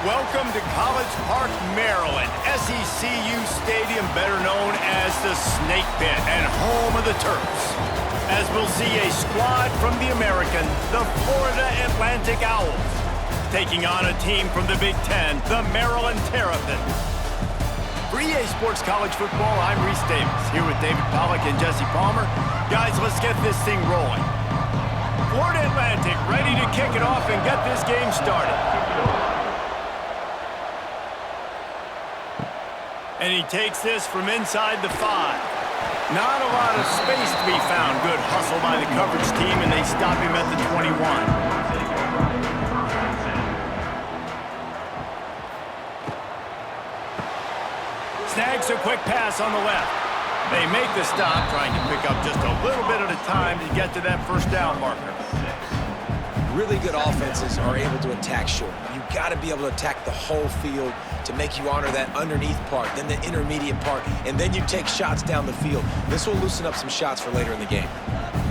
Welcome to College Park, Maryland, SECU Stadium, better known as the Snake Pit and home of the Terps. As we'll see a squad from the American, the Florida Atlantic Owls, taking on a team from the Big Ten, the Maryland Terrapins. For EA Sports College Football, I'm Reese Davis, here with David Pollack and Jesse Palmer. Guys, let's get this thing rolling. Florida Atlantic ready to kick it off and get this game started. And he takes this from inside the 5. Not a lot of space to be found. Good hustle by the coverage team, and they stop him at the 21. Snags a quick pass on the left. They make the stop, trying to pick up just a little bit at a time to get to that first down marker. Really good offenses are able to attack short. You got to be able to attack the whole field to make you honor that underneath part, then the intermediate part, and then you take shots down the field. This will loosen up some shots for later in the game.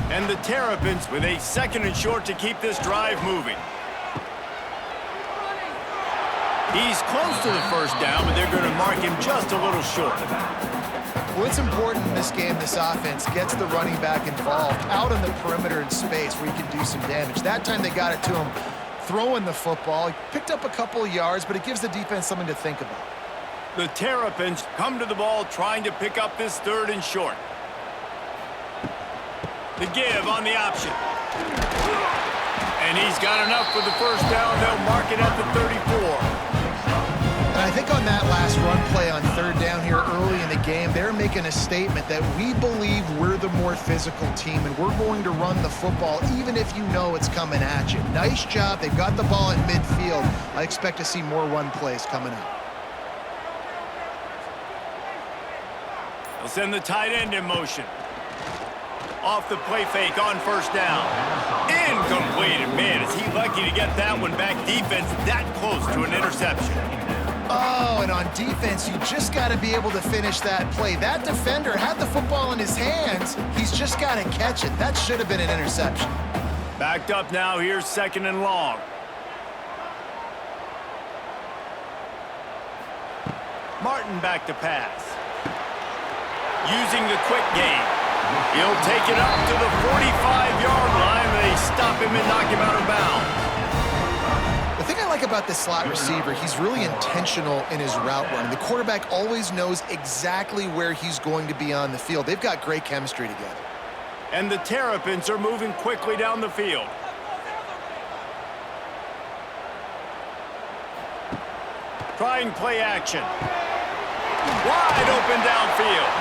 And the Terrapins with a 2nd and short to keep this drive moving. He's close to the first down, but they're going to mark him just a little short. Well, it's important in this game, this offense gets the running back involved out on the perimeter in space where he can do some damage. That time they got it to him throwing the football. He picked up a couple of yards, but it gives the defense something to think about. The Terrapins come to the ball trying to pick up this 3rd and short. The give on the option. And he's got enough for the first down. They'll mark it at the 34. And I think on that last run play on 3rd down here early in the game, they're making a statement that we believe we're the more physical team and we're going to run the football even if you know it's coming at you. Nice job. They've got the ball at midfield. I expect to see more run plays coming up. They'll send the tight end in motion. Off the play fake on first down. Incomplete. And man, is he lucky to get that one back. Defense that close to an interception. Oh, and on defense, you just got to be able to finish that play. That defender had the football in his hands. He's just got to catch it. That should have been an interception. Backed up now. Here's 2nd and long. Martin back to pass. Using the quick game. He'll take it up to the 45-yard line. They stop him and knock him out of bounds. The thing I like about this slot receiver, he's really intentional in his route running. The quarterback always knows exactly where he's going to be on the field. They've got great chemistry together. And the Terrapins are moving quickly down the field. Trying play action. Wide open downfield.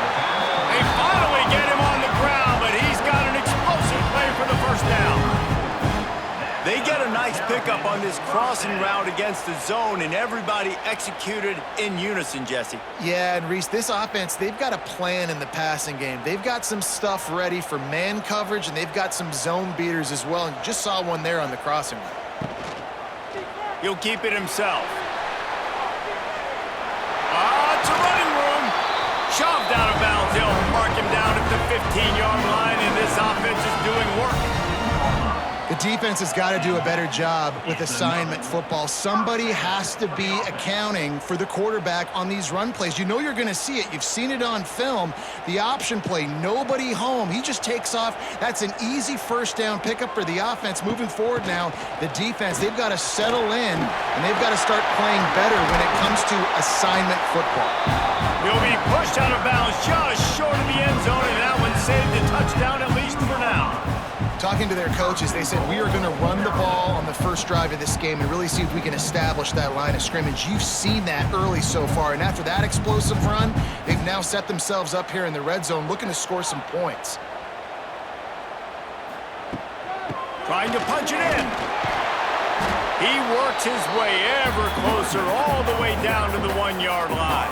They finally get him on the ground, but he's got an explosive play for the first down. They get a nice pickup on this crossing route against the zone, and everybody executed in unison, Jesse. Yeah, and Reese, this offense, they've got a plan in the passing game. They've got some stuff ready for man coverage, and they've got some zone beaters as well, and just saw one there on the crossing route. He'll keep it himself. It's a running room. Shoved out of bounds. They'll mark him down at the 15-yard line, and this offense is doing work. The defense has got to do a better job with assignment football. Somebody has to be accounting for the quarterback on these run plays. You know you're going to see it. You've seen it on film. The option play, nobody home. He just takes off. That's an easy first down pickup for the offense. Moving forward now, the defense, they've got to settle in, and they've got to start playing better when it comes to assignment football. He'll be pushed out of bounds just short of the end zone, and that one saved a touchdown at least for now. Talking to their coaches, they said, we are going to run the ball on the first drive of this game and really see if we can establish that line of scrimmage. You've seen that early so far, and after that explosive run, they've now set themselves up here in the red zone looking to score some points. Trying to punch it in. He works his way ever closer all the way down to the 1-yard line.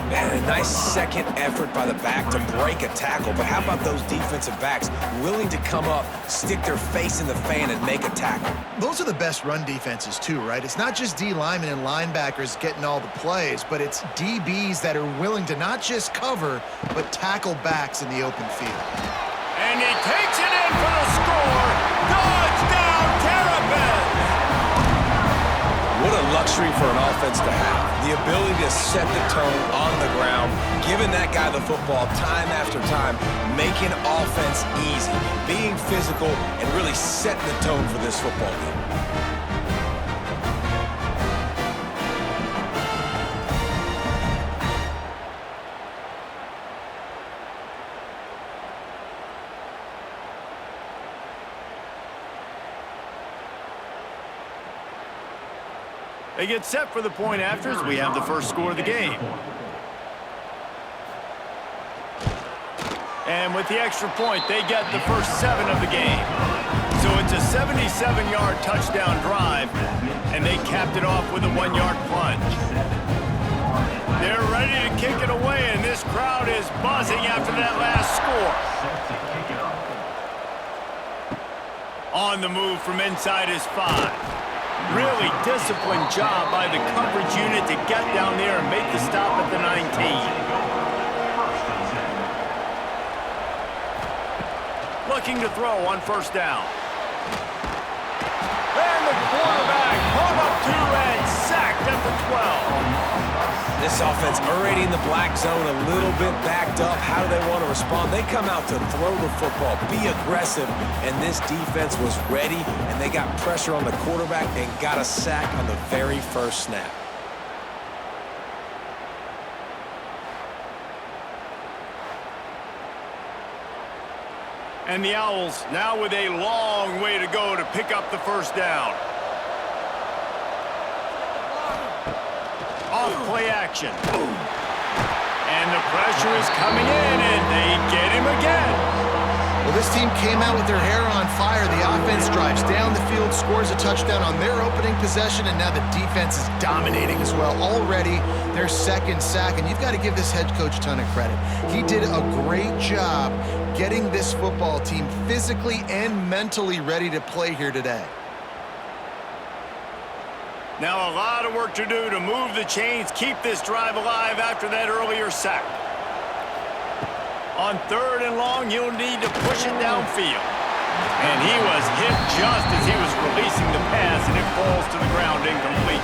Man, a nice second effort by the back to break a tackle. But how about those defensive backs willing to come up, stick their face in the fan, and make a tackle? Those are the best run defenses, too, right? It's not just D linemen and linebackers getting all the plays, but it's DBs that are willing to not just cover, but tackle backs in the open field. And he takes it in for the score. Touchdown, Terrapins! What a luxury for an offense to have. The ability to set the tone on the ground, giving that guy the football time after time, making offense easy, being physical, and really setting the tone for this football game. They get set for the point after as we have the first score of the game. And with the extra point, they get the first 7 of the game. So it's a 77-yard touchdown drive, and they capped it off with a 1-yard plunge. They're ready to kick it away, and this crowd is buzzing after that last score. On the move from inside his 5. Really disciplined job by the coverage unit to get down there and make the stop at the 19. Looking to throw on first down. And the quarterback pulled up 2 and sacked at the 12. This offense already in the black zone, a little bit backed up. How do they want to respond? They come out to throw the football, be aggressive, and this defense was ready, and they got pressure on the quarterback and got a sack on the very first snap. And the Owls now with a long way to go to pick up the first down. Off play action. And the pressure is coming in, and they get him again. Well, this team came out with their hair on fire. The offense drives down the field, scores a touchdown on their opening possession, and now the defense is dominating as well. Already their second sack, and you've got to give this head coach a ton of credit. He did a great job getting this football team physically and mentally ready to play here today. Now a lot of work to do to move the chains, keep this drive alive after that earlier sack. On 3rd and long, you'll need to push it downfield. And he was hit just as he was releasing the pass, and it falls to the ground incomplete.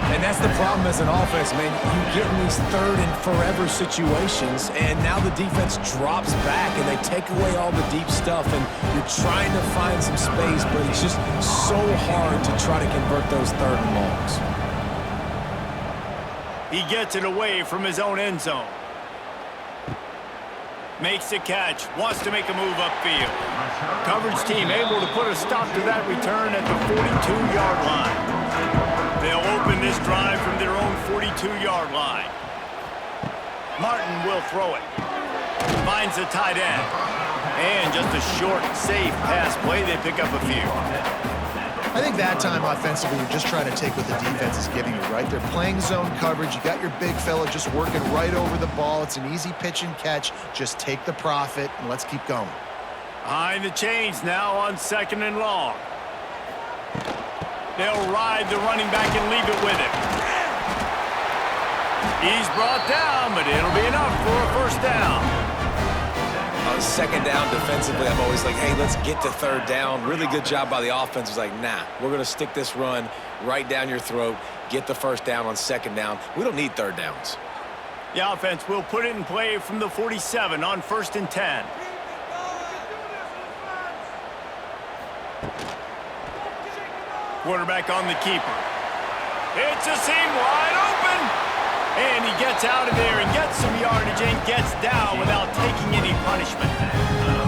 And that's the problem as an offense, man. You get in these 3rd and forever situations, and now the defense drops back, and they take away all the deep stuff, and you're trying to find some space, but it's just so hard to try to convert those 3rd and longs. He gets it away from his own end zone. Makes the catch, wants to make a move upfield. Coverage team able to put a stop to that return at the 42-yard line. They'll open this drive from their own 42-yard line. Martin will throw it. Finds the tight end. And just a short, safe pass play. They pick up a few. I think that time offensively, you're just trying to take what the defense is giving you, right? They're playing zone coverage. You got your big fella just working right over the ball. It's an easy pitch and catch. Just take the profit, and let's keep going. Behind the chains now on 2nd and long. They'll ride the running back and leave it with him. He's brought down, but it'll be enough for a first down. On 2nd down defensively, I'm always like, hey, let's get to 3rd down. Really good job by the offense. It's like, nah, we're going to stick this run right down your throat, get the first down on 2nd down. We don't need 3rd downs. The offense will put it in play from the 47 on 1st and 10. Quarterback on the keeper. It's a seam wide open. And he gets out of there and gets some yardage and gets down without taking any punishment.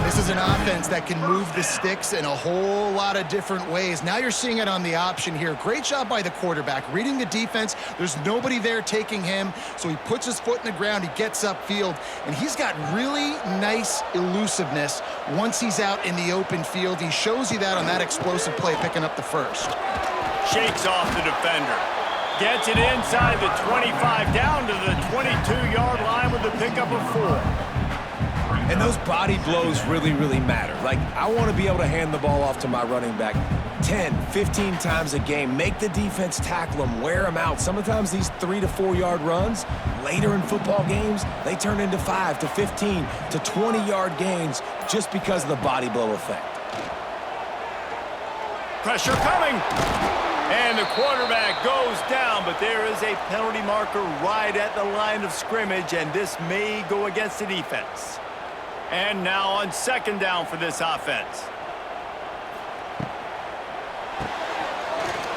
This is an offense that can move the sticks in a whole lot of different ways. Now you're seeing it on the option here. Great job by the quarterback. Reading the defense, there's nobody there taking him, so he puts his foot in the ground, he gets upfield, and he's got really nice elusiveness once he's out in the open field. He shows you that on that explosive play, picking up the first. Shakes off the defender. Gets it inside the 25, down to the 22-yard line with a pickup of 4. And those body blows really, really matter. Like, I want to be able to hand the ball off to my running back 10, 15 times a game. Make the defense tackle them, wear them out. Sometimes these 3 to 4 yard runs, later in football games, they turn into 5 to 15 to 20-yard gains just because of the body blow effect. Pressure coming. And the quarterback goes but there is a penalty marker right at the line of scrimmage, and this may go against the defense. And now on second down for this offense.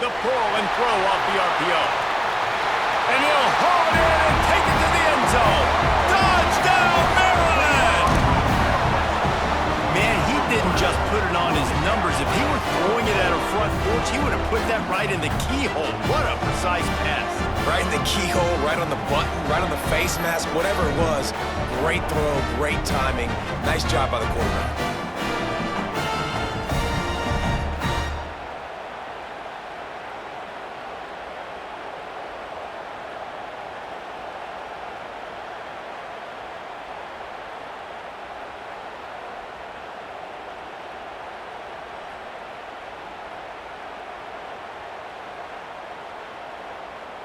The pull and throw off the RPO. And he'll haul it in and take it to the end zone. Touchdown, Maryland! Man, he didn't just put it on his numbers. If he were throwing it at a front porch, he would have put that right in the keyhole. What a precise pass. Right in the keyhole, right on the button, right on the face mask, whatever it was. Great throw, great timing. Nice job by the quarterback.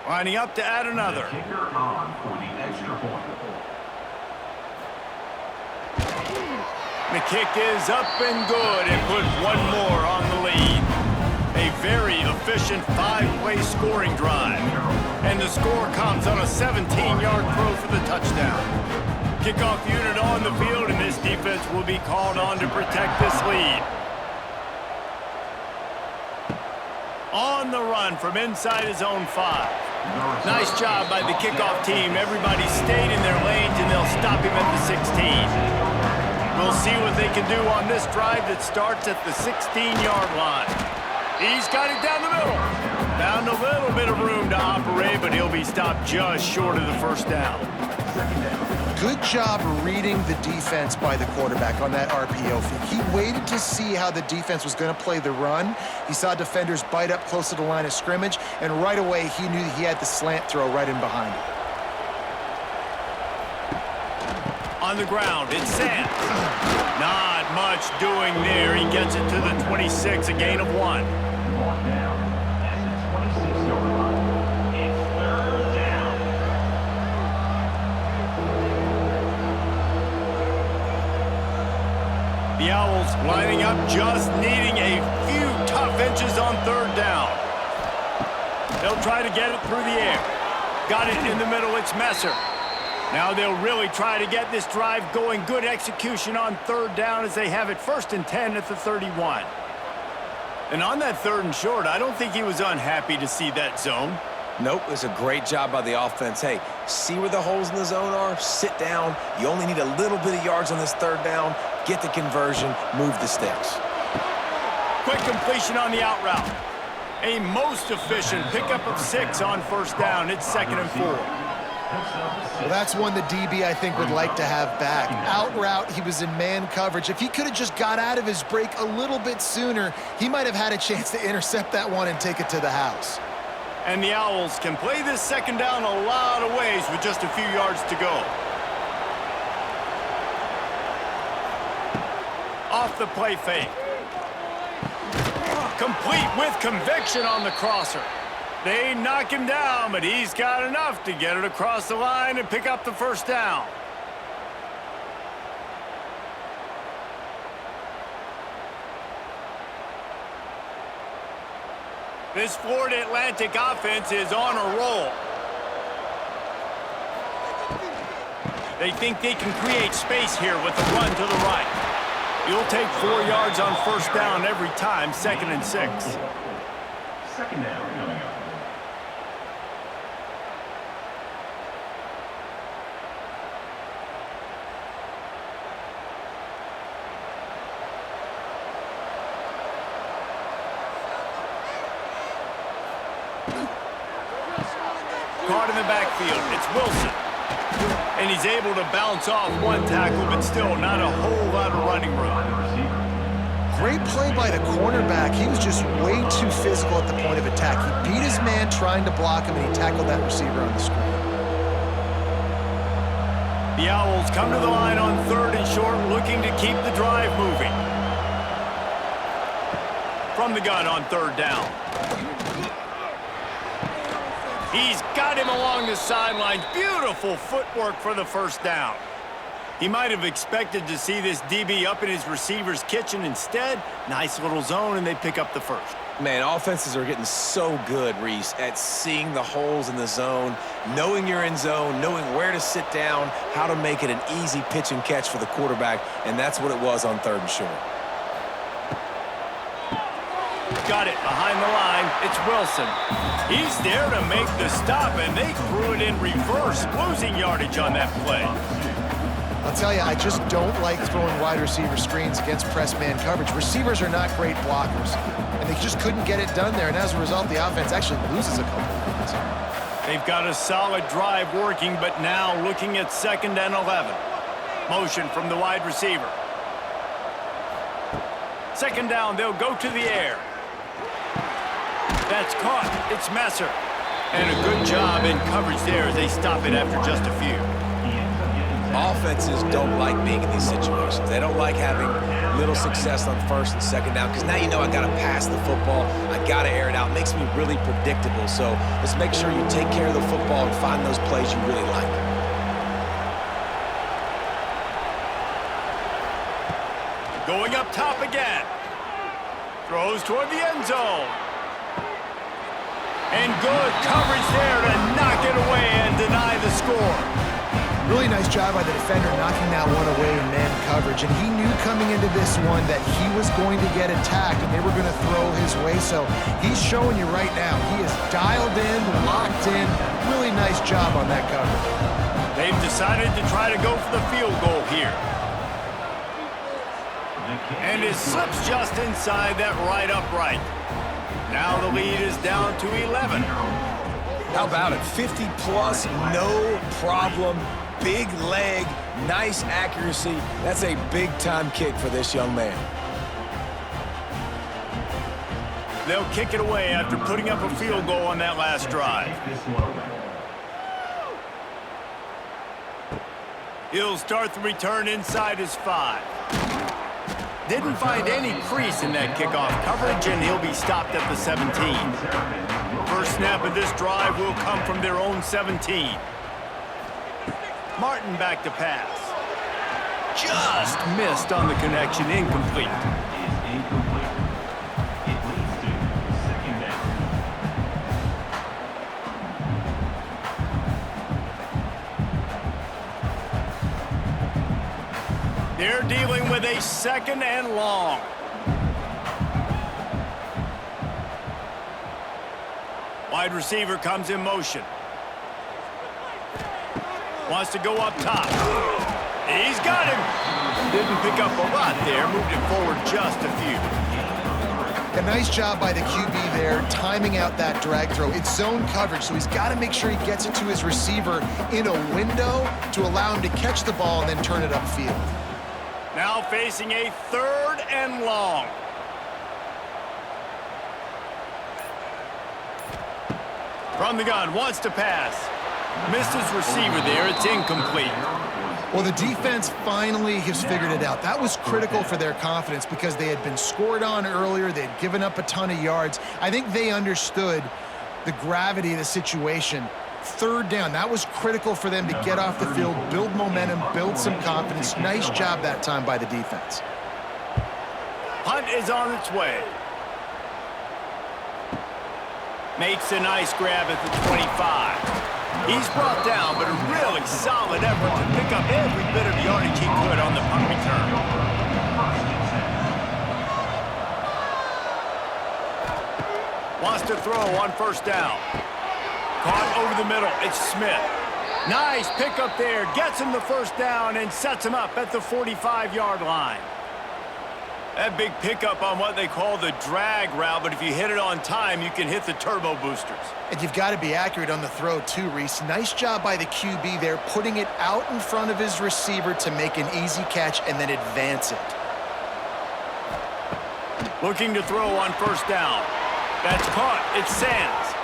Lining up to add another. Kicker on for the extra point. The kick is up and good and put one more on the lead. A very efficient 5-play scoring drive. And the score comes on a 17-yard throw for the touchdown. Kickoff unit on the field, and this defense will be called on to protect this lead. On the run from inside his own 5. Nice job by the kickoff team. Everybody stayed in their lanes, and they'll stop him at the 16. We'll see what they can do on this drive that starts at the 16-yard line. He's got it down the middle. Found a little bit of room to operate, but he'll be stopped just short of the first down. Good job reading the defense by the quarterback on that RPO feed. He waited to see how the defense was going to play the run. He saw defenders bite up close to the line of scrimmage, and right away he knew he had the slant throw right in behind him. On the ground, it's Sands. Not much doing there. He gets it to the 26, a gain of 1. Ball down at the 26-yard line. It's third down. The Owls lining up, just needing a few tough inches on third down. They'll try to get it through the air. Got it in the middle, it's Messer. Now they'll really try to get this drive going. Good execution on third down as they have it 1st and 10 at the 31. And on that 3rd and short, I don't think he was unhappy to see that zone. Nope, it was a great job by the offense. Hey, see where the holes in the zone are? Sit down. You only need a little bit of yards on this 3rd down. Get the conversion, move the sticks. Quick completion on the out route. A most efficient pickup of 6 on 1st down. It's 2nd and 4. Well, that's one the DB, I think, would like to have back. Out route, he was in man coverage. If he could have just got out of his break a little bit sooner, he might have had a chance to intercept that one and take it to the house. And the Owls can play this 2nd down a lot of ways with just a few yards to go. Off the play fake. Complete with conviction on the crosser. They knock him down, but he's got enough to get it across the line and pick up the 1st down. This Florida Atlantic offense is on a roll. They think they can create space here with the run to the right. You'll take 4 yards on 1st down every time, 2nd and 6. 2nd down coming up. Caught in the backfield, it's Wilson. And he's able to bounce off one tackle, but still not a whole lot of running room. Great play by the cornerback. He was just way too physical at the point of attack. He beat his man trying to block him, and he tackled that receiver on the screen. The Owls come to the line on 3rd and short, looking to keep the drive moving. From the gun on 3rd down. He's got him along the sidelines. Beautiful footwork for the 1st down. He might have expected to see this DB up in his receiver's kitchen. Instead, nice little zone, and they pick up the 1st. Man, offenses are getting so good, Reese, at seeing the holes in the zone, knowing you're in zone, knowing where to sit down, how to make it an easy pitch and catch for the quarterback, and that's what it was on 3rd and short. Got it behind the line. It's Wilson. He's there to make the stop, and they threw it in reverse, losing yardage on that play. I'll tell you, I just don't like throwing wide receiver screens against press man coverage. Receivers are not great blockers, and they just couldn't get it done there, and as a result, the offense actually loses a couple of points. They've got a solid drive working, but now looking at 2nd and 11. Motion from the wide receiver. 2nd down, they'll go to the air. That's caught. It's Messer. And a good job in coverage there as they stop it after just a few. Offenses don't like being in these situations. They don't like having little success on 1st and 2nd down because now you know I got to pass the football. I got to air it out. It makes me really predictable. So let's make sure you take care of the football and find those plays you really like. Going up top again. Throws toward the end zone. And good coverage there to knock it away and deny the score. Really nice job by the defender knocking that one away in man coverage. And he knew coming into this one that he was going to get attacked and they were going to throw his way. So he's showing you right now, he is dialed in, locked in. Really nice job on that coverage. They've decided to try to go for the field goal here. And it slips just inside that right upright. Now the lead is down to 11. How about it? 50 plus, no problem. Big leg, nice accuracy. That's a big-time kick for this young man. They'll kick it away after putting up a field goal on that last drive. He'll start the return inside his 5. Didn't find any crease in that kickoff coverage, and he'll be stopped at the 17. First snap of this drive will come from their own 17. Martin back to pass. Just missed on the connection, incomplete. It leads to 2nd down. They're dealing with a 2nd and long. Wide receiver comes in motion. Wants to go up top. He's got him. Didn't pick up a lot there. Moved it forward just a few. A nice job by the QB there, timing out that drag throw. It's zone coverage, so he's got to make sure he gets it to his receiver in a window to allow him to catch the ball and then turn it upfield. Now facing a 3rd and long. From the gun, wants to pass. Missed his receiver there. It's incomplete. Well, the defense finally has figured it out. That was critical for their confidence because they had been scored on earlier. They had given up a ton of yards. I think they understood the gravity of the situation. 3rd down, that was critical for them to get off the field, build momentum, build some confidence. Nice job that time by the defense. Hunt is on its way. Makes a nice grab at the 25. He's brought down, but a really solid effort to pick up every bit of yardage he could on the punt return. Wants to throw on 1st down. Caught over the middle. It's Smith. Nice pickup there. Gets him the 1st down and sets him up at the 45-yard line. That big pickup on what they call the drag route, but if you hit it on time, you can hit the turbo boosters. And you've got to be accurate on the throw too, Reese. Nice job by the QB there, putting it out in front of his receiver to make an easy catch and then advance it. Looking to throw on 1st down. That's caught. It's Sands.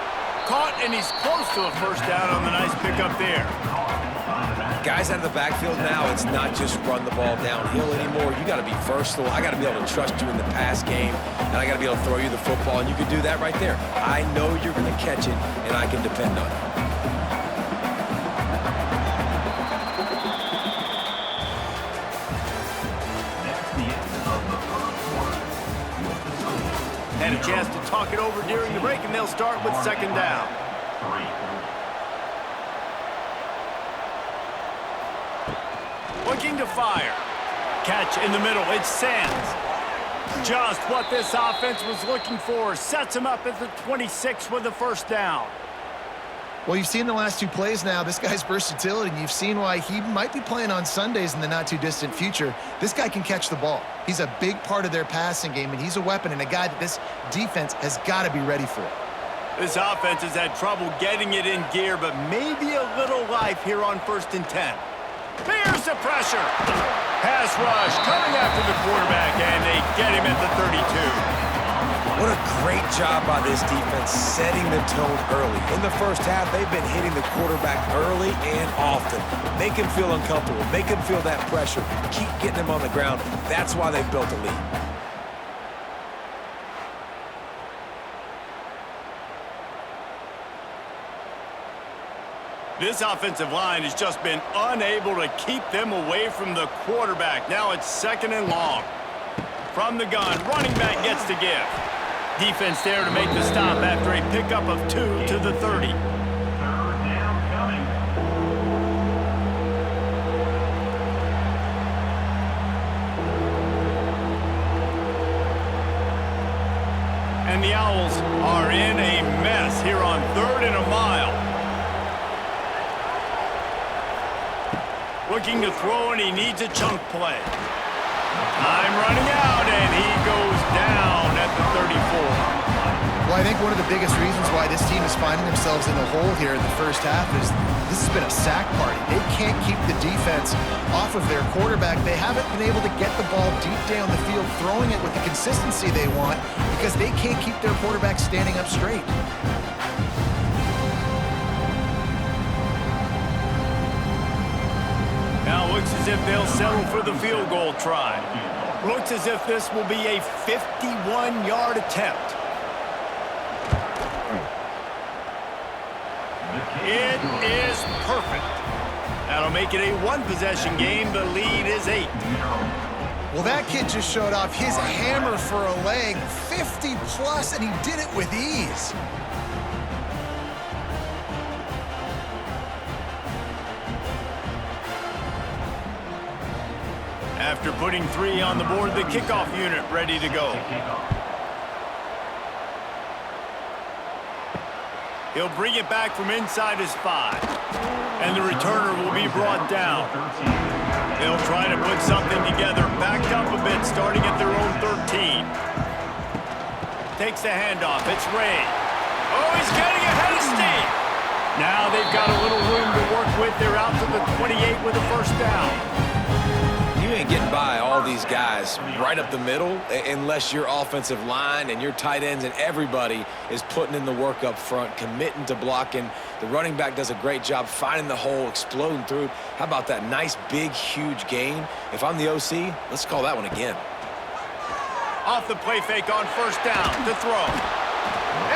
Caught, and he's close to a 1st down on the nice pickup there. Guys out of the backfield now, it's not just run the ball downhill anymore. You got to be versatile. I got to be able to trust you in the pass game, and I got to be able to throw you the football, and you can do that right there. I know you're going to catch it, and I can depend on it. That's the end of the 1st quarter. Had a chance to talk it over during the break, and they'll start with second down. Looking to fire. Catch in the middle. It's Sands. Just what this offense was looking for. Sets him up at the 26 with the first down. Well, you've seen the last two plays now. This guy's versatility, and you've seen why he might be playing on Sundays in the not-too-distant future. This guy can catch the ball. He's a big part of their passing game, and he's a weapon and a guy that this defense has got to be ready for. This offense has had trouble getting it in gear, but maybe a little life here on 1st and 10. Here's the pressure. Pass rush coming after the quarterback, and they get him at the 32. What a great job by this defense setting the tone early. In the first half, they've been hitting the quarterback early and often. Make him feel uncomfortable. Make him feel that pressure. Keep getting him on the ground. That's why they've built a lead. This offensive line has just been unable to keep them away from the quarterback. Now it's 2nd and long. From the gun, running back gets to give. Defense there to make the stop after a pickup of 2 to the 30. 3rd down coming. And the Owls are in a mess here on 3rd and a mile. Looking to throw, and he needs a chunk play. Time running out, and he goes down at the 34. Well, I think one of the biggest reasons why this team is finding themselves in the hole here in the first half is this has been a sack party. They can't keep the defense off of their quarterback. They haven't been able to get the ball deep down the field, throwing it with the consistency they want because they can't keep their quarterback standing up straight. Now looks as if they'll settle for the field goal try. Looks as if this will be a 51-yard attempt. It is perfect. That'll make it a one-possession game. The lead is 8. Well, that kid just showed off his hammer for a leg, 50-plus, and he did it with ease. After putting 3 on the board, the kickoff unit ready to go. He'll bring it back from inside his 5. And the returner will be brought down. They'll try to put something together, backed up a bit, starting at their own 13. Takes the handoff. It's Ray. Oh, he's getting ahead of steam. Now they've got a little room to work with. They're out to the 28 with a first down. You ain't getting by all these guys right up the middle unless your offensive line and your tight ends and everybody is putting in the work up front, committing to blocking. The running back does a great job finding the hole, exploding through. How about that nice, big, huge gain? If I'm the OC, let's call that one again. Off the play fake on first down to throw.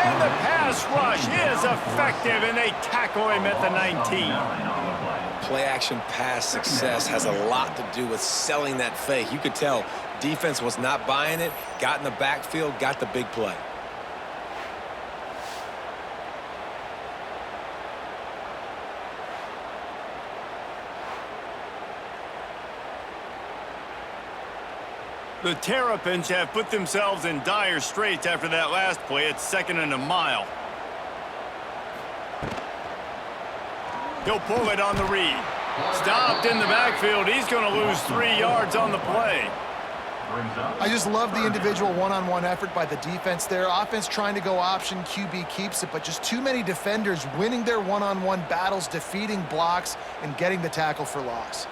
And the pass rush is effective, and they tackle him at the 19. Play-action pass success has a lot to do with selling that fake. You could tell defense was not buying it, got in the backfield, got the big play. The Terrapins have put themselves in dire straits after that last play. It's 2nd and a mile. He'll pull it on the read. Stopped in the backfield. He's going to lose 3 yards on the play. I just love the individual one-on-one effort by the defense there. Offense trying to go option, QB keeps it, but just too many defenders winning their one-on-one battles, defeating blocks, and getting the tackle for loss.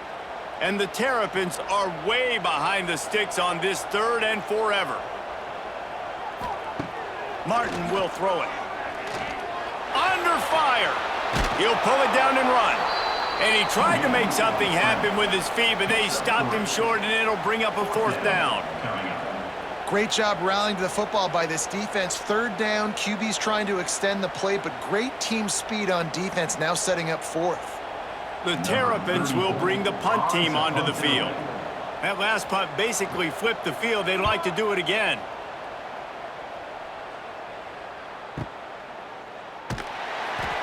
And the Terrapins are way behind the sticks on this 3rd and forever. Martin will throw it. Under fire. He'll pull it down and run. And he tried to make something happen with his feet, but they stopped him short, and it'll bring up a 4th down. Great job rallying to the football by this defense. 3rd down, QB's trying to extend the play, but great team speed on defense, now setting up 4th. The Terrapins will bring the punt team onto the field. That last punt basically flipped the field. They'd like to do it again.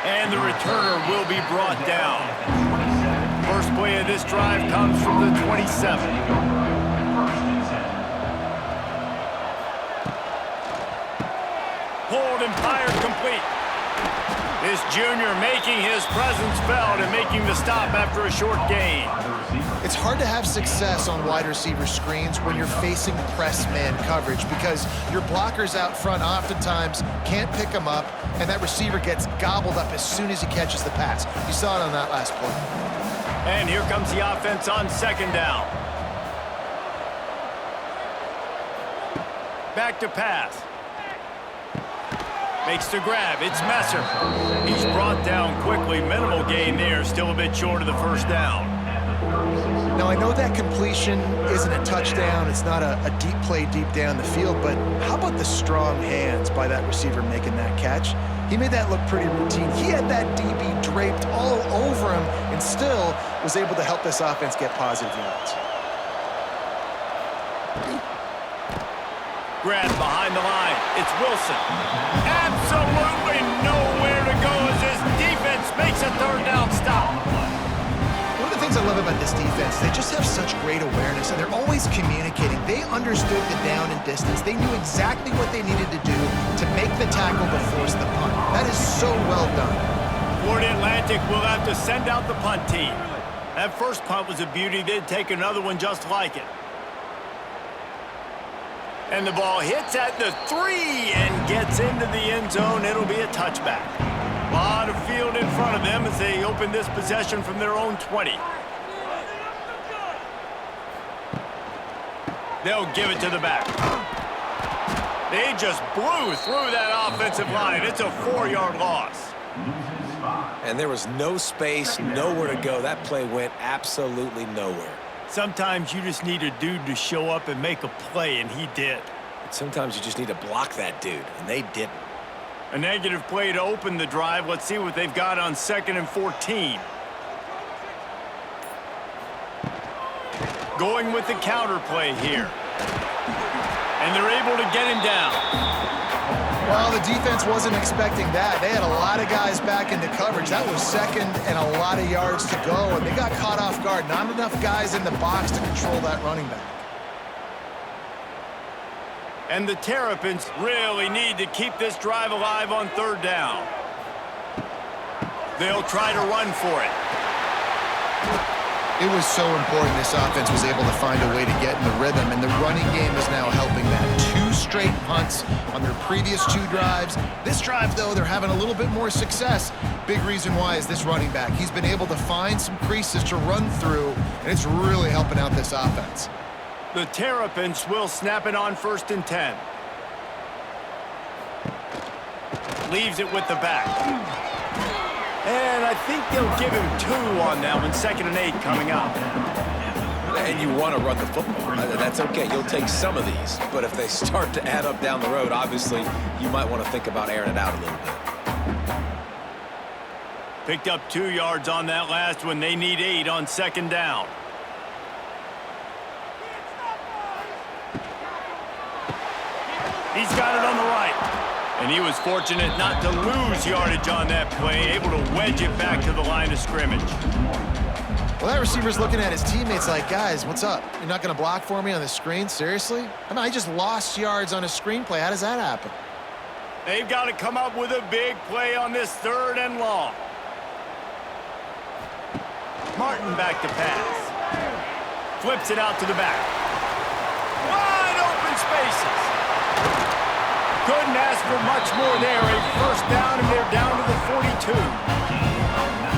And the returner will be brought down. First play of this drive comes from the 27. First and 10. Pulled and fired complete. This junior making his presence felt and making the stop after a short gain. It's hard to have success on wide receiver screens when you're facing press man coverage because your blockers out front oftentimes can't pick them up, and that receiver gets gobbled up as soon as he catches the pass. You saw it on that last play. And here comes the offense on second down. Back to pass. Makes the grab. It's Messer. He's brought down quickly. Minimal gain there. Still a bit short of the first down. Now, I know that completion isn't a touchdown. It's not a deep play deep down the field, but how about the strong hands by that receiver making that catch? He made that look pretty routine. He had that DB draped all over him and still was able to help this offense get positive yards. Grab behind the line. It's Wilson. Absolutely nowhere to go as his defense makes a third down stop. One of the things I love about this defense, they just have such great awareness, and they're always communicating. They understood the down and distance. They knew exactly what they needed to do to make the tackle to force the punt. That is so well done. Florida Atlantic will have to send out the punt team. That first punt was a beauty. They'd take another one just like it. And the ball hits at the 3 and gets into the end zone. It'll be a touchback. A lot of field in front of them as they open this possession from their own 20. They'll give it to the back. They just blew through that offensive line. It's a 4-yard loss. And there was no space, nowhere to go. That play went absolutely nowhere. Sometimes you just need a dude to show up and make a play, and he did. And sometimes you just need to block that dude, and they didn't. A negative play to open the drive. Let's see what they've got on 2nd and 14. Going with the counter play here. And they're able to get him down. Well, the defense wasn't expecting that. They had a lot of guys back into coverage. That was 2nd and a lot of yards to go, and they got caught off guard. Not enough guys in the box to control that running back. And the Terrapins really need to keep this drive alive on 3rd down. They'll try to run for it. It was so important this offense was able to find a way to get in the rhythm, and the running game is now helping that. 2 straight punts on their previous 2 drives. This drive, though, they're having a little bit more success. Big reason why is this running back. He's been able to find some creases to run through, and it's really helping out this offense. The Terrapins will snap it on 1st and 10. Leaves it with the back. And I think they'll give him 2 on that one. 2nd and 8 coming up. And you want to run the football. That's okay. You'll take some of these. But if they start to add up down the road, obviously, you might want to think about airing it out a little bit. Picked up 2 yards on that last one. They need 8 on 2nd down. He's got it on the right. And he was fortunate not to lose yardage on that play, able to wedge it back to the line of scrimmage. Well, that receiver's looking at his teammates like, guys, what's up? You're not going to block for me on the screen? Seriously? I mean, I just lost yards on a screenplay. How does that happen? They've got to come up with a big play on this 3rd and long. Martin back to pass. Flips it out to the back. Wide open spaces. Couldn't ask for much more there. A 1st down, and they're down to the 42.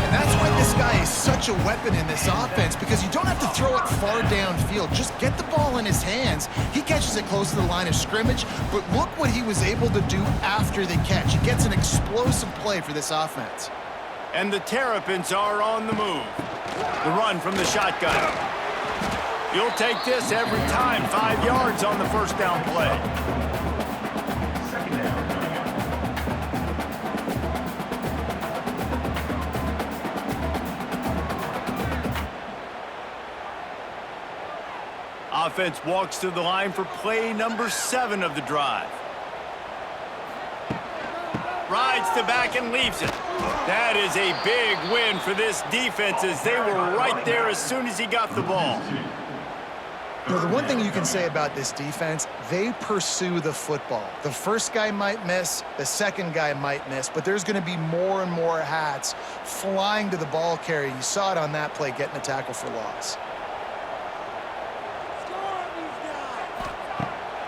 And that's why this guy is such a weapon in this offense, because you don't have to throw it far downfield. Just get the ball in his hands. He catches it close to the line of scrimmage, but look what he was able to do after the catch. He gets an explosive play for this offense. And the Terrapins are on the move. The run from the shotgun. You'll take this every time. 5 yards on the 1st down play. Offense walks to the line for play number 7 of the drive. Rides to back and leaves it. That is a big win for this defense as they were right there as soon as he got the ball. You know, the one thing you can say about this defense, they pursue the football. The first guy might miss, the second guy might miss, but there's going to be more and more hats flying to the ball carrier. You saw it on that play, getting a tackle for loss.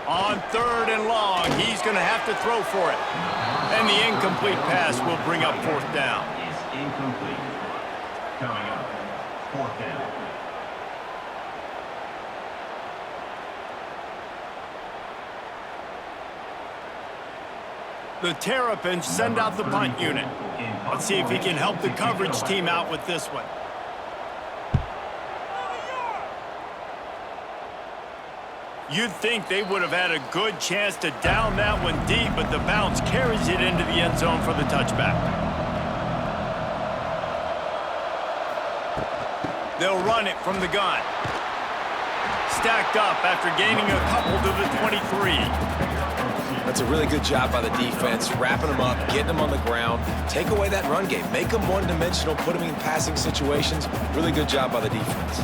On 3rd and long, he's going to have to throw for it. And the incomplete pass will bring up 4th down. Is incomplete. Coming up, 4th down. The Terrapins send out the punt unit. Let's see if he can help the coverage team out with this one. You'd think they would have had a good chance to down that one deep, but the bounce carries it into the end zone for the touchback. They'll run it from the gun. Stacked up after gaining a couple to the 23. That's a really good job by the defense, wrapping them up, getting them on the ground. Take away that run game. Make them one-dimensional, put them in passing situations. Really good job by the defense.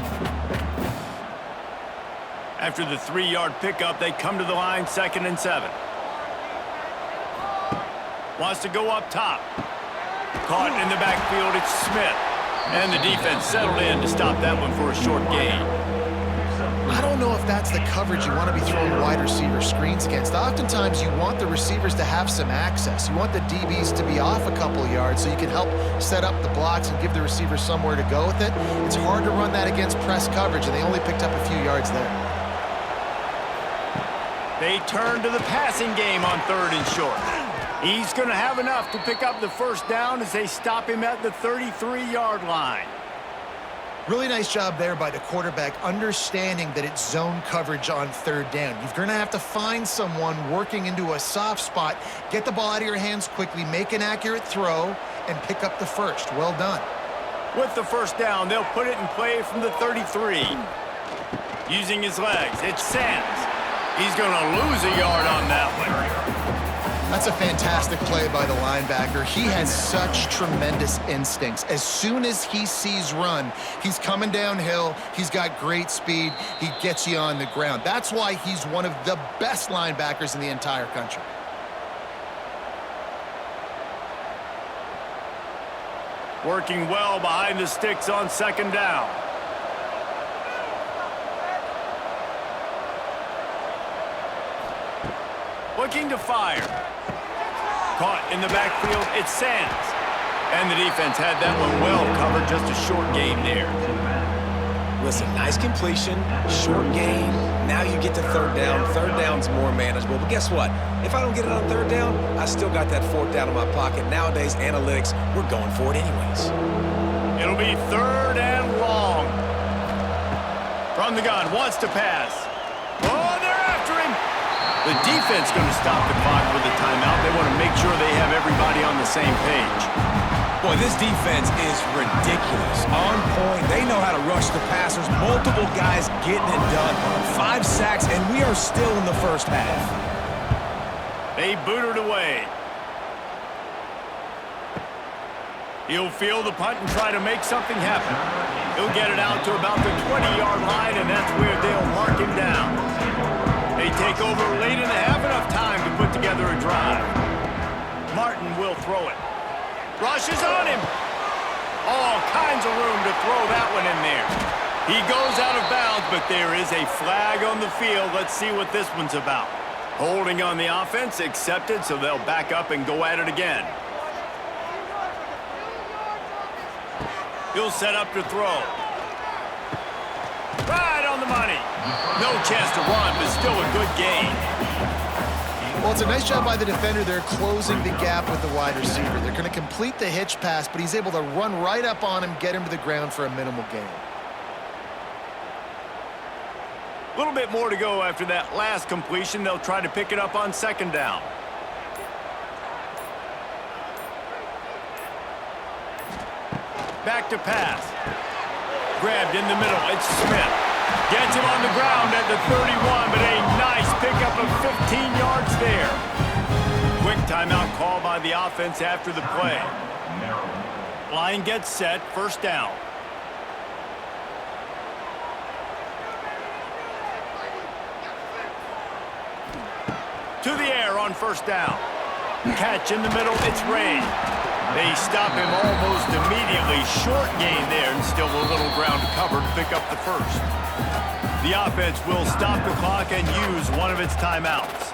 After the 3-yard pickup, they come to the line, 2nd and 7. Wants to go up top. Caught in the backfield, it's Smith. And the defense settled in to stop that one for a short gain. I don't know if that's the coverage you want to be throwing wide receiver screens against. Oftentimes, you want the receivers to have some access. You want the DBs to be off a couple yards so you can help set up the blocks and give the receivers somewhere to go with it. It's hard to run that against press coverage, and they only picked up a few yards there. They turn to the passing game on 3rd and short. He's going to have enough to pick up the 1st down as they stop him at the 33-yard line. Really nice job there by the quarterback, understanding that it's zone coverage on 3rd down. You're going to have to find someone working into a soft spot, get the ball out of your hands quickly, make an accurate throw, and pick up the 1st. Well done. With the 1st down, they'll put it in play from the 33. Using his legs, it's Sands. He's going to lose a yard on that one. That's a fantastic play by the linebacker. He has such tremendous instincts. As soon as he sees run, he's coming downhill. He's got great speed. He gets you on the ground. That's why he's one of the best linebackers in the entire country. Working well behind the sticks on 2nd down. Looking to fire. Caught in the backfield, it's Sands. And the defense had that one well covered, just a short gain there. Listen, nice completion, short gain. Now you get to 3rd down. 3rd down's more manageable. But guess what? If I don't get it on 3rd down, I still got that 4th down in my pocket. Nowadays, analytics, we're going for it anyways. It'll be 3rd and long. From the gun, wants to pass. Oh, they're after him. The defense going to stop the clock with a timeout. They want to make sure they have everybody on the same page. Boy, this defense is ridiculous. On point. They know how to rush the passers. Multiple guys getting it done. 5 sacks, and we are still in the 1st half. They boot it away. He'll field the punt and try to make something happen. He'll get it out to about the 20-yard line, and that's where they'll mark him down. They take over late in the half, enough time to put together a drive. Martin will throw it. Rushes on him. All kinds of room to throw that one in there. He goes out of bounds, but there is a flag on the field. Let's see what this one's about. Holding on the offense, accepted, so they'll back up and go at it again. He'll set up to throw. Right on the money. No chance to run, but still a good gain. Well, it's a nice job by the defender there, closing the gap with the wide receiver. They're going to complete the hitch pass, but he's able to run right up on him, get him to the ground for a minimal gain. A little bit more to go after that last completion. They'll try to pick it up on 2nd down. Back to pass. Grabbed in the middle. It's Smith. Gets him on the ground at the 31, but a nice pickup of 15 yards there. Quick quick timeout call by the offense after the play. Line gets set, first down. To the air on first down. Catch in the middle, it's Ray. They stop him almost immediately. Short gain there, and still a little ground to cover to pick up the first. The offense will stop the clock and use one of its timeouts.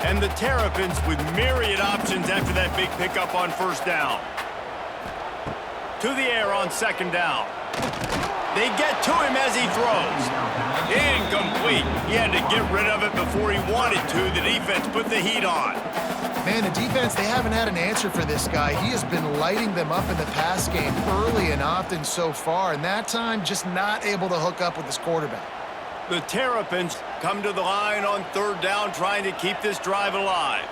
And the Terrapins with myriad options after that big pickup on first down. To the air on second down. They get to him as he throws. Incomplete. He had to get rid of it before he wanted to. The defense put the heat on. Man, the defense, they haven't had an answer for this guy. He has been lighting them up in the pass game early and often so far, and that time just not able to hook up with his quarterback. The Terrapins come to the line on third down, trying to keep this drive alive.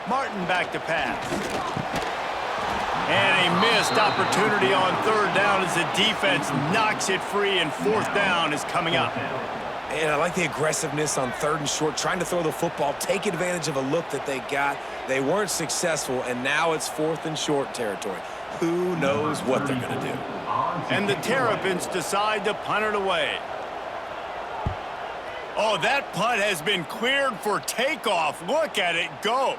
Martin back to pass. And a missed opportunity on third down as the defense knocks it free, and fourth down is coming up. And I like the aggressiveness on third and short, trying to throw the football, take advantage of a look that they got. They weren't successful, and now it's fourth and short territory. Who knows what they're going to do? And the Terrapins decide to punt it away. Oh, that punt has been cleared for takeoff. Look at it go.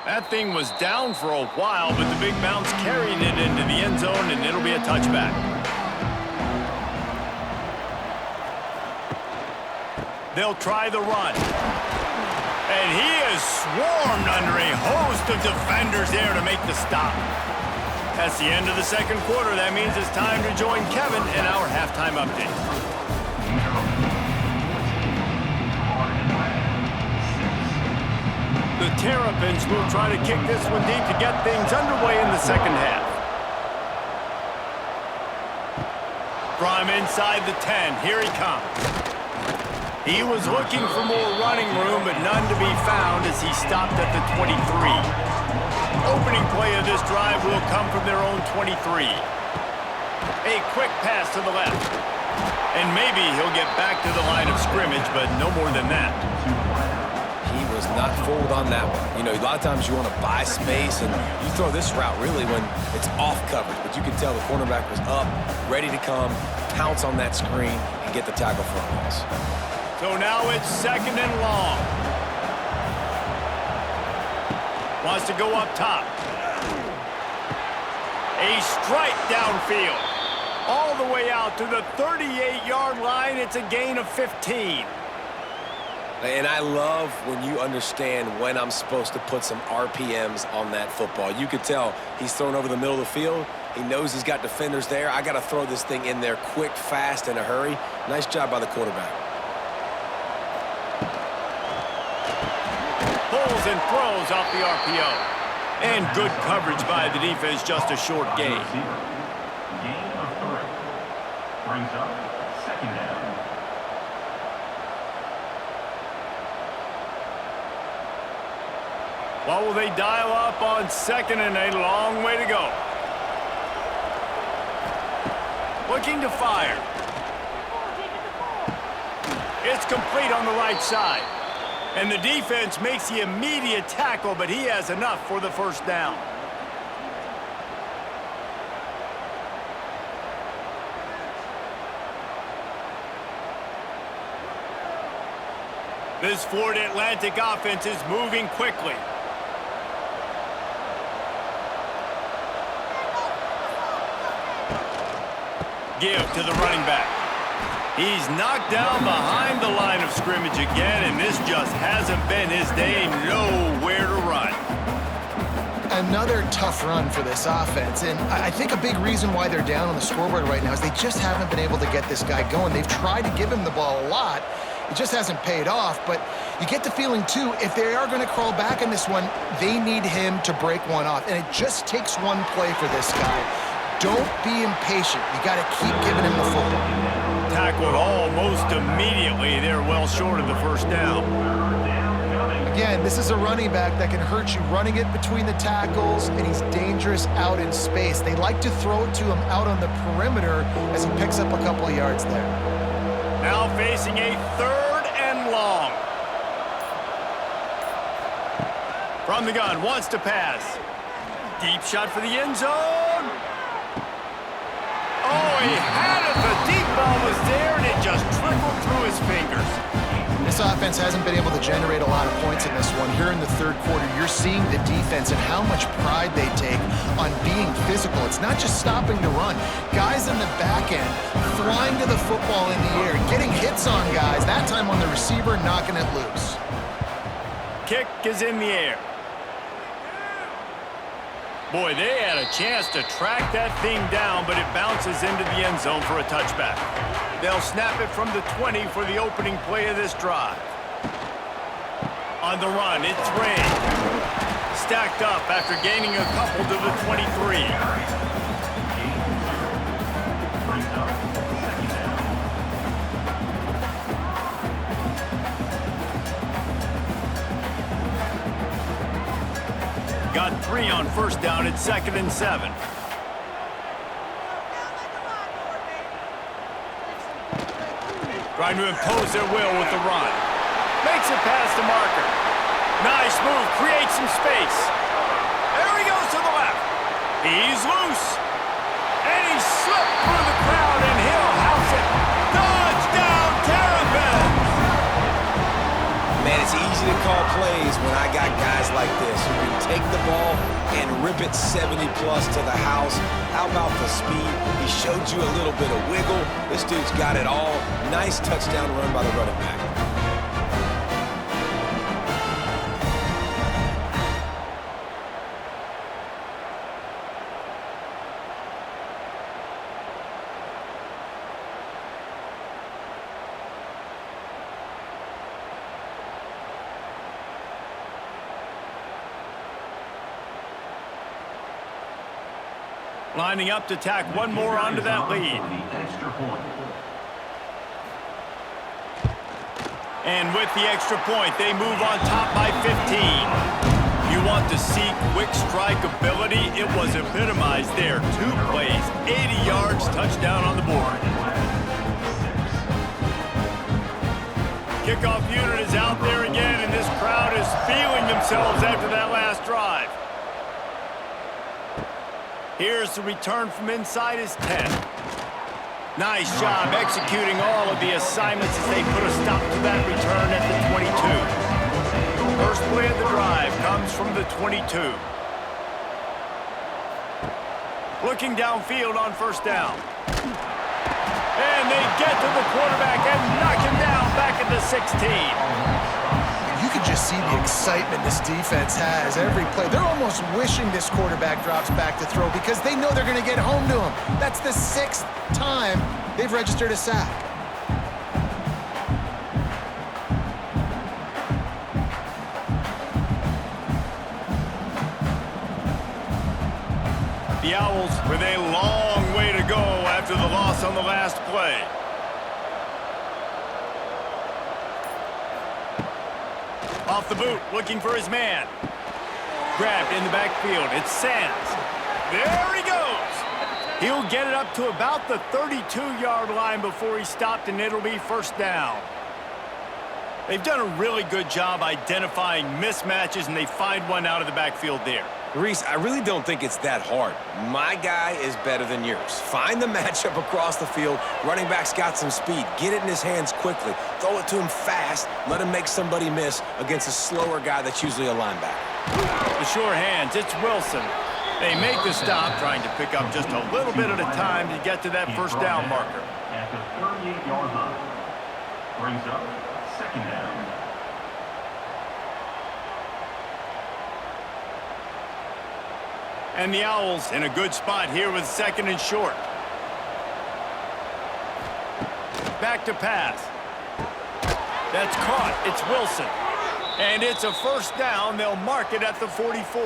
That thing was down for a while, but the big bounce carried it into the end zone, and it'll be a touchback. They'll try the run. And he is swarmed under a host of defenders there to make the stop. That's the end of the second quarter. That means it's time to join Kevin in our halftime update. The Terrapins will try to kick this one deep to get things underway in the second half. From inside the 10, here he comes. He was looking for more running room, but none to be found as he stopped at the 23. Opening play of this drive will come from their own 23. A quick pass to the left. And maybe he'll get back to the line of scrimmage, but no more than that. He was not fooled on that one. You know, a lot of times you want to buy space, and you throw this route really when it's off coverage. But you can tell the cornerback was up, ready to come, pounce on that screen, and get the tackle for a loss. So now it's second and long. Wants to go up top. A strike downfield. All the way out to the 38-yard line. It's a gain of 15. And I love when you understand when I'm supposed to put some RPMs on that football. You could tell he's thrown over the middle of the field. He knows he's got defenders there. I got to throw this thing in there quick, fast, in a hurry. Nice job by the quarterback. Pulls and throws off the RPO. And good coverage by the defense, just a short gain. Gain of 3. Brings up second down. What will they dial up on second, and a long way to go? Looking to fire. It's complete on the right side. And the defense makes the immediate tackle, but he has enough for the first down. This Florida Atlantic offense is moving quickly. Give to the running back. He's knocked down behind the line of scrimmage again, and this just hasn't been his day. Nowhere to run. Another tough run for this offense, and I think a big reason why they're down on the scoreboard right now is they just haven't been able to get this guy going. They've tried to give him the ball a lot. It just hasn't paid off, but you get the feeling, too, if they are going to crawl back in this one, they need him to break one off, and it just takes one play for this guy. Don't be impatient. You got to keep giving him the football. Tackled almost immediately. They're well short of the first down. Again, this is a running back that can hurt you running it between the tackles, and he's dangerous out in space. They like to throw it to him out on the perimeter as he picks up a couple of yards there. Now facing a third and long. From the gun, wants to pass. Deep shot for the end zone. Oh, he had it. The deep ball was there, and it just trickled through his fingers. This offense hasn't been able to generate a lot of points in this one. Here in the third quarter, you're seeing the defense and how much pride they take on being physical. It's not just stopping the run. Guys in the back end flying to the football in the air, getting hits on guys, that time on the receiver, knocking it loose. Kick is in the air. Boy, they had a chance to track that thing down, but it bounces into the end zone for a touchback. They'll snap it from the 20 for the opening play of this drive. On the run, it's Ray. Stacked up after gaining a couple to the 23. Got 3 on first down at 2nd and 7. Trying to impose their will with the run. Makes it past the marker. Nice move, creates some space. There he goes to the left. He's loose. And he slipped through the crowd, and he'll house it. Touchdown, Terrapins! Man, it's easy to call plays when I got guys like this who can take the ball and rip it 70-plus to the house. How about the speed? He showed you a little bit of wiggle. This dude's got it all. Nice touchdown run by the running back. Lining up to tack one more onto that lead. And with the extra point, they move on top by 15. You want to see quick strike ability? It was epitomized there. 2 plays, 80 yards, touchdown on the board. Kickoff unit is out there again, and this crowd is feeling themselves after that last drive. Here's the return from inside his 10. Nice job executing all of the assignments as they put a stop to that return at the 22. First play of the drive comes from the 22. Looking downfield on first down. And they get to the quarterback and knock him down back at the 16. You could just see the excitement this defense has every play. They're almost wishing this quarterback drops back to throw because they know they're going to get home to him. That's the 6th time they've registered a sack. The Owls with a long way to go after the loss on the last play. Off the boot, looking for his man. Grabbed in the backfield, it's Sands. There he goes. He'll get it up to about the 32-yard line before he stopped, and it'll be first down. They've done a really good job identifying mismatches, and they find one out of the backfield there. Reese, I really don't think it's that hard. My guy is better than yours. Find the matchup across the field. Running back's got some speed. Get it in his hands quickly. Throw it to him fast. Let him make somebody miss against a slower guy that's usually a linebacker. The sure hands, it's Wilson. They make the stop, trying to pick up just a little bit at a time to get to that first down marker. At the 38-yard line. Brings up 2nd down. And the Owls in a good spot here with 2nd and short. Back to pass. That's caught. It's Wilson. And it's a first down. They'll mark it at the 44.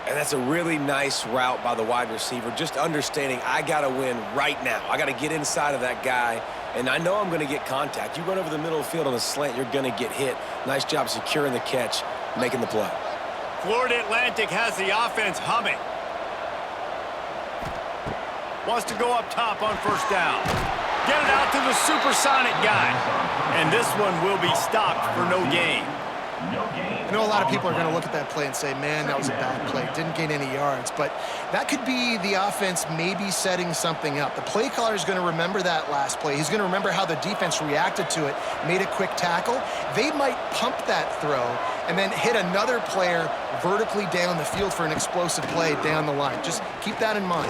And that's a really nice route by the wide receiver. Just understanding I got to win right now. I got to get inside of that guy. And I know I'm going to get contact. You run over the middle of the field on a slant, you're going to get hit. Nice job securing the catch, making the play. Florida Atlantic has the offense humming. Wants to go up top on first down. Get it out to the supersonic guy. And this one will be stopped for no gain. No gain. I know a lot of people are going to look at that play and say, man, that was a bad play. Didn't gain any yards. But that could be the offense maybe setting something up. The play caller is going to remember that last play. He's going to remember how the defense reacted to it, made a quick tackle. They might pump that throw and then hit another player vertically down the field for an explosive play down the line. Just keep that in mind.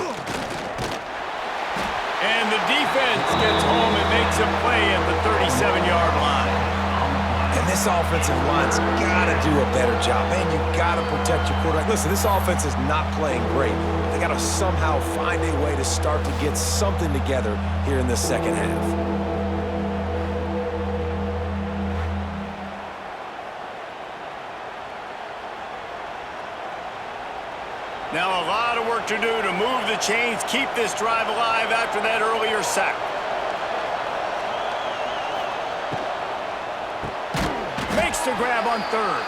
And the defense gets home and makes a play at the 37-yard line. And this offensive line's got to do a better job. Man, you got to protect your quarterback. Listen, this offense is not playing great. They got to somehow find a way to start to get something together here in the second half. Now a lot of work to do to move the chains, keep this drive alive after that earlier sack. Makes the grab on third.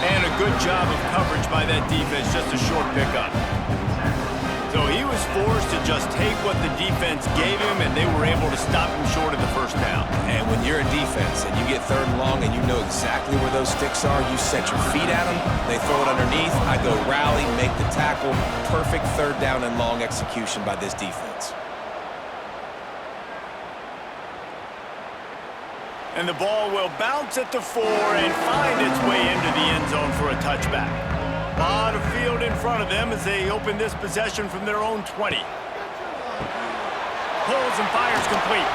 And a good job of coverage by that defense, just a short pickup. So he was forced to just take what the defense gave him, and they were able to stop him short of the first down. And when you're a defense and you get third and long and you know exactly where those sticks are, you set your feet at them, they throw it underneath, I go rally, make the tackle. Perfect third down and long execution by this defense. And the ball will bounce at the 4 and find its way into the end zone for a touchback. A lot of field in front of them as they open this possession from their own 20. Pulls and fires complete.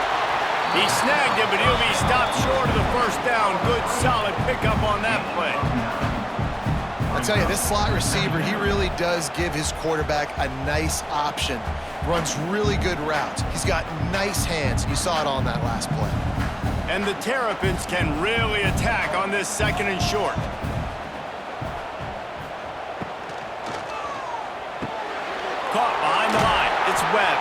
He snagged it, but he'll be stopped short of the first down. Good, solid pickup on that play. I'll tell you, this slot receiver, he really does give his quarterback a nice option. Runs really good routes. He's got nice hands. You saw it all in that last play. And the Terrapins can really attack on this second and short. Caught behind the line. It's Webb.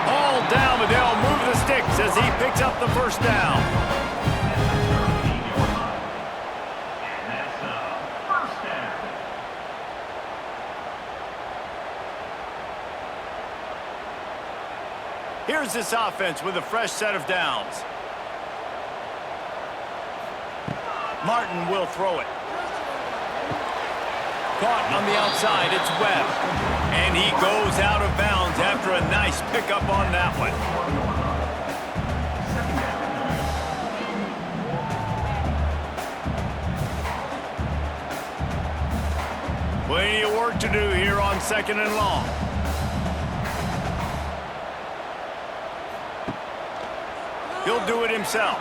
All down, but they'll move the sticks as he picks up the first down. And that's a first down. Here's this offense with a fresh set of downs. Martin will throw it. Caught on the outside, it's Webb. And he goes out of bounds after a nice pickup on that one. Plenty of work to do here on second and long. He'll do it himself.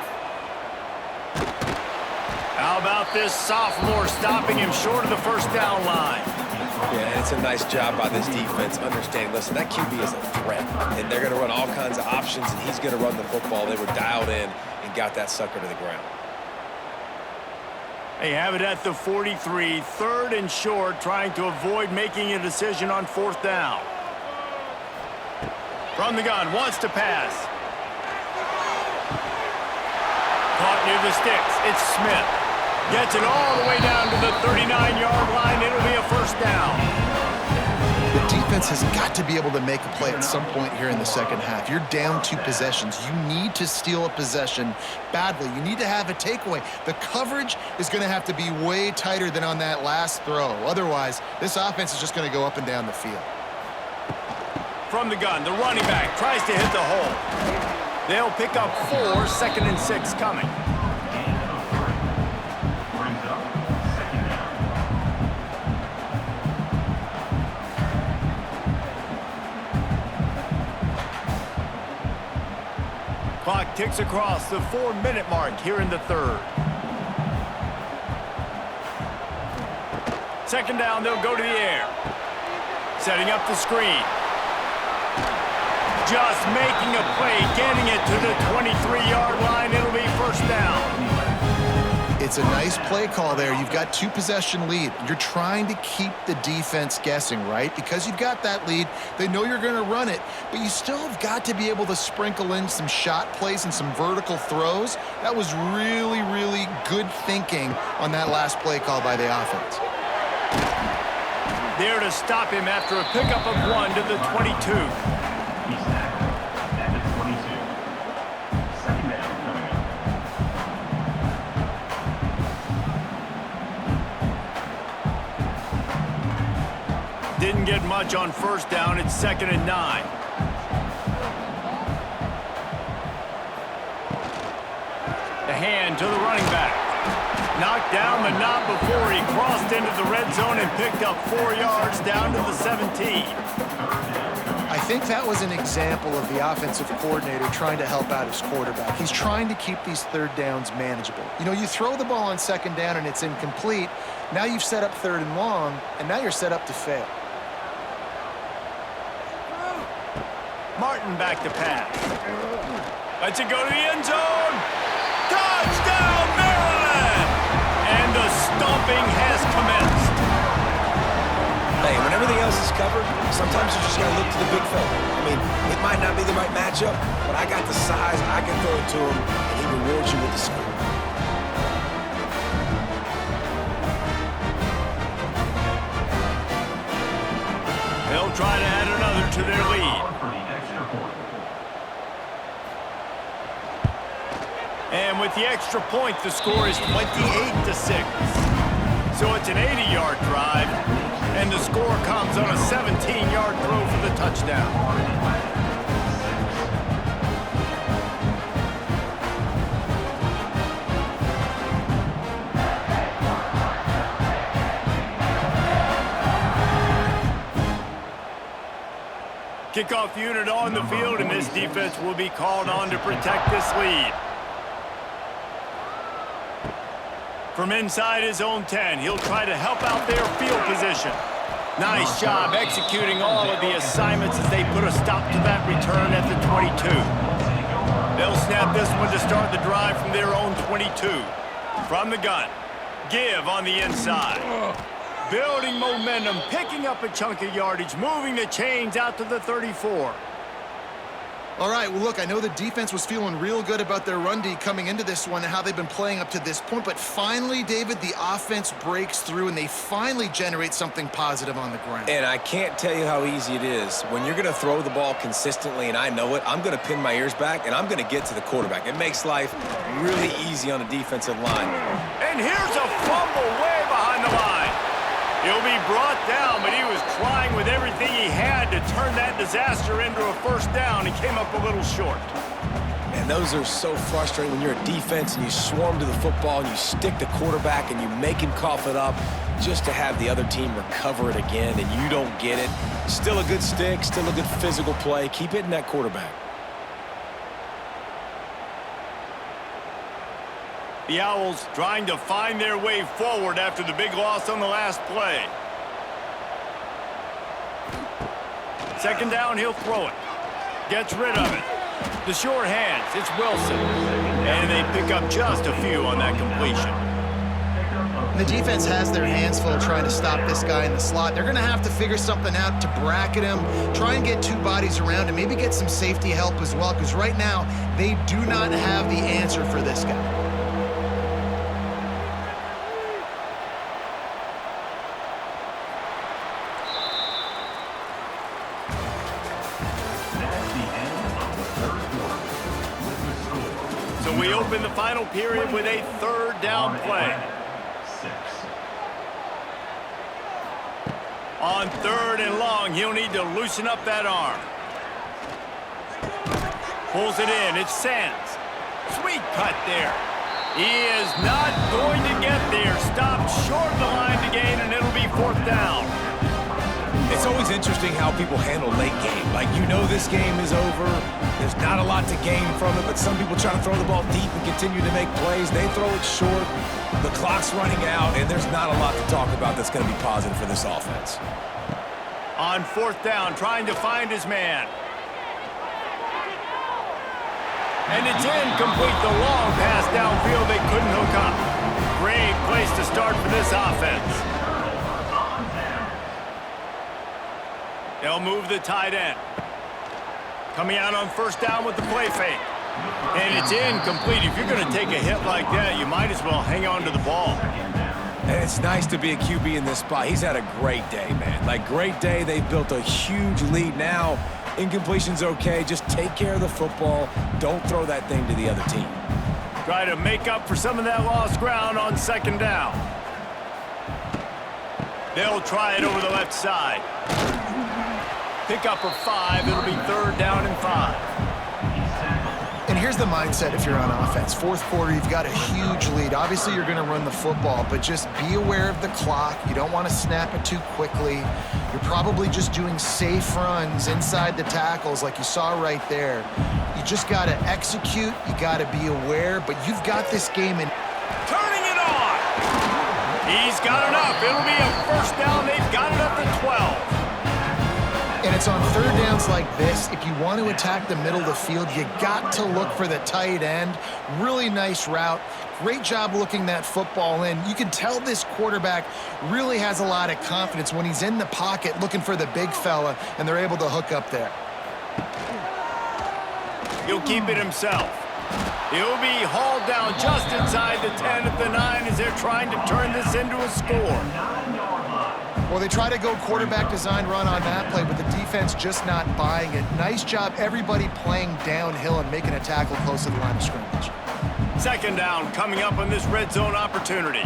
How about this sophomore stopping him short of the first down line? Yeah, it's a nice job by this defense understanding, listen, that QB is a threat, and they're going to run all kinds of options, and he's going to run the football. They were dialed in and got that sucker to the ground. They have it at the 43, third and short, trying to avoid making a decision on fourth down. From the gun, wants to pass. Caught near the sticks, it's Smith. Gets it all the way down to the 39-yard line. It'll be a first down. The defense has got to be able to make a play at some point here in the second half. You're down 2 possessions. You need to steal a possession badly. You need to have a takeaway. The coverage is going to have to be way tighter than on that last throw. Otherwise, this offense is just going to go up and down the field. From the gun, the running back tries to hit the hole. They'll pick up 4, second and 6 coming. Clock ticks across the 4-minute mark here in the third. Second down, they'll go to the air. Setting up the screen. Just making a play, getting it to the 23-yard line. It'll be first down. It's a nice play call there. You've got 2-possession lead. You're trying to keep the defense guessing, right? Because you've got that lead, they know you're going to run it, but you still have got to be able to sprinkle in some shot plays and some vertical throws. That was really, really good thinking on that last play call by the offense. There to stop him after a pickup of 1 to the 22. He's tackled at the 22. Second down coming up. Didn't get much on first down. It's 2nd and 9. The hand to the running back. Knocked down the knot before he crossed into the red zone and picked up 4 yards down to the 17. I think that was an example of the offensive coordinator trying to help out his quarterback. He's trying to keep these third downs manageable. You know, you throw the ball on 2nd down and it's incomplete. Now you've set up 3rd and long, and now you're set up to fail. Martin back to pass. Lets it go to the end zone. Touchdown, Maryland! And the stomping has commenced. Hey, when everything else is covered, sometimes you just got to look to the big fella. I mean, it might not be the right matchup, but I got the size, I can throw it to him, and he rewards you with the score. They'll try to add another to their lead. And with the extra point, the score is 28-6. So it's an 80-yard drive, and the score comes on a 17-yard throw for the touchdown. Kickoff unit on the field, and this defense will be called on to protect this lead. From inside his own 10, he'll try to help out their field position. Nice job executing all of the assignments as they put a stop to that return at the 22. They'll snap this one to start the drive from their own 22. From the gun, give on the inside. Building momentum, picking up a chunk of yardage, moving the chains out to the 34. All right, well, look, I know the defense was feeling real good about their run D coming into this one and how they've been playing up to this point, but finally, David, the offense breaks through and they finally generate something positive on the ground. And I can't tell you how easy it is. When you're going to throw the ball consistently, and I know it, I'm going to pin my ears back, and I'm going to get to the quarterback. It makes life really easy on the defensive line. And here's a fumble way behind the line. He'll be brought down, but he was trying with everything he had to turn that disaster into a first down. He came up a little short. And those are so frustrating when you're a defense and you swarm to the football and you stick the quarterback and you make him cough it up just to have the other team recover it again and you don't get it. Still a good stick, still a good physical play. Keep hitting that quarterback. The Owls trying to find their way forward after the big loss on the last play. 2nd down, he'll throw it. Gets rid of it. The short hands, it's Wilson. And they pick up just a few on that completion. The defense has their hands full trying to stop this guy in the slot. They're going to have to figure something out to bracket him, try and get 2 bodies around him, maybe get some safety help as well, because right now they do not have the answer for this guy. We open the final period with a 3rd down play. On 3rd and long, he'll need to loosen up that arm. Pulls it in. It's Sands. Sweet cut there. He is not going to get there. Stopped short of the line to gain, and it'll be 4th down. It's always interesting how people handle late game. Like, you know this game is over. There's not a lot to gain from it, but some people try to throw the ball deep and continue to make plays. They throw it short. The clock's running out, and there's not a lot to talk about that's going to be positive for this offense. On 4th down, trying to find his man. And it's incomplete. The long pass downfield, they couldn't hook up. Great place to start for this offense. They'll move the tight end. Coming out on 1st down with the play fake. And it's incomplete. If you're going to take a hit like that, you might as well hang on to the ball. And it's nice to be a QB in this spot. He's had a great day, man. Like, great day. They've built a huge lead now. Incompletion's okay. Just take care of the football. Don't throw that thing to the other team. Try to make up for some of that lost ground on 2nd down. They'll try it over the left side. Pick up for 5. It'll be 3rd down and 5. And here's the mindset if you're on offense. Fourth quarter, you've got a huge lead. Obviously, you're going to run the football, but just be aware of the clock. You don't want to snap it too quickly. You're probably just doing safe runs inside the tackles like you saw right there. You just got to execute. You got to be aware, but you've got this game in. Turning it on. He's got enough. It'll be a 1st down. They've got it up to 12. And it's on 3rd downs like this. If you want to attack the middle of the field, you got to look for the tight end. Really nice route. Great job looking that football in. You can tell this quarterback really has a lot of confidence when he's in the pocket looking for the big fella, and they're able to hook up there. He'll keep it himself. He'll be hauled down just inside the 10 at the 9 as they're trying to turn this into a score. Well, they try to go quarterback design run on that play, but the defense just not buying it. Nice job, everybody playing downhill and making a tackle close to the line of scrimmage. 2nd down coming up on this red zone opportunity.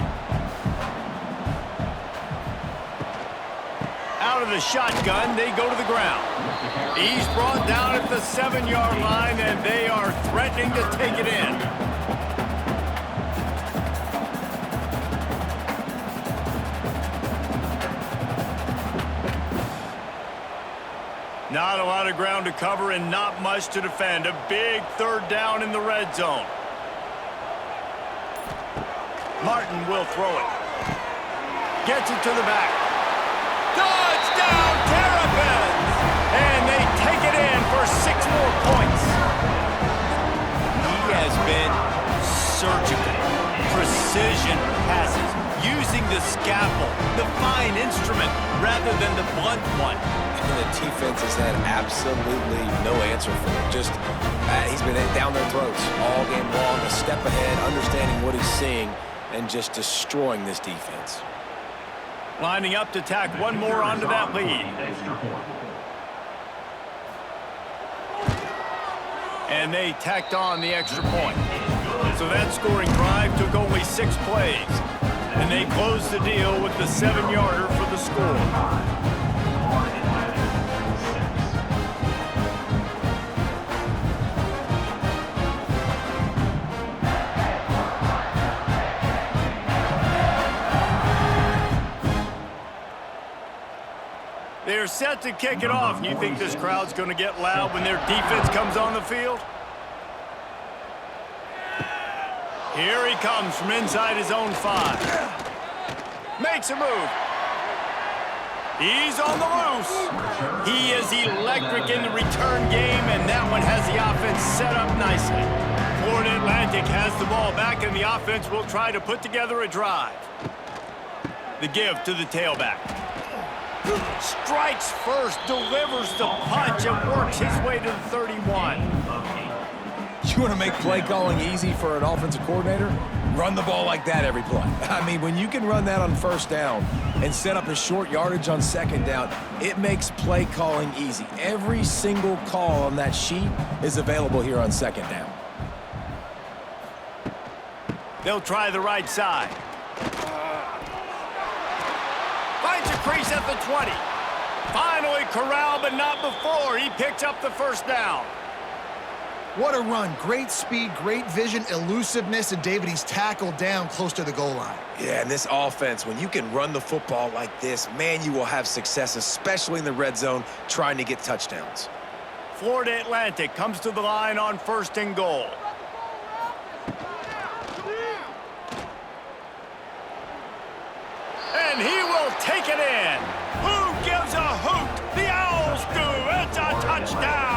Out of the shotgun, they go to the ground. He's brought down at the 7-yard line, and they are threatening to take it in. Not a lot of ground to cover and not much to defend. A big 3rd down in the red zone. Martin will throw it. Gets it to the back. Touchdown, Terrapins! And they take it in for 6 more points. He has been surgical. Precision passes. Using the scalpel, the fine instrument, rather than the blunt one. And the defense has had absolutely no answer for him. Just, he's been down their throats all game long, a step ahead, understanding what he's seeing, and just destroying this defense. Lining up to tack one more onto that lead. And they tacked on the extra point. So that scoring drive took only 6 plays. And they closed the deal with the 7-yarder for the score. They're set to kick it off. And you think this crowd's going to get loud when their defense comes on the field? Here he comes from inside his own 5. Makes a move. He's on the loose. He is electric in the return game, and that one has the offense set up nicely. Florida Atlantic has the ball back, and the offense will try to put together a drive. The give to the tailback. Strikes first, delivers the punch, and works his way to the 31. You want to make play calling easy for an offensive coordinator? Run the ball like that every play. I mean, when you can run that on 1st down and set up a short yardage on 2nd down, it makes play calling easy. Every single call on that sheet is available here on 2nd down. They'll try the right side. Finds a crease at the 20. Finally corralled, but not before. He picks up the 1st down. What a run. Great speed, great vision, elusiveness, and David, he's tackled down close to the goal line. Yeah, and this offense, when you can run the football like this, man, you will have success, especially in the red zone, trying to get touchdowns. Florida Atlantic comes to the line on 1st and goal. And he will take it in. Who gives a hoot? The Owls do. It's a touchdown.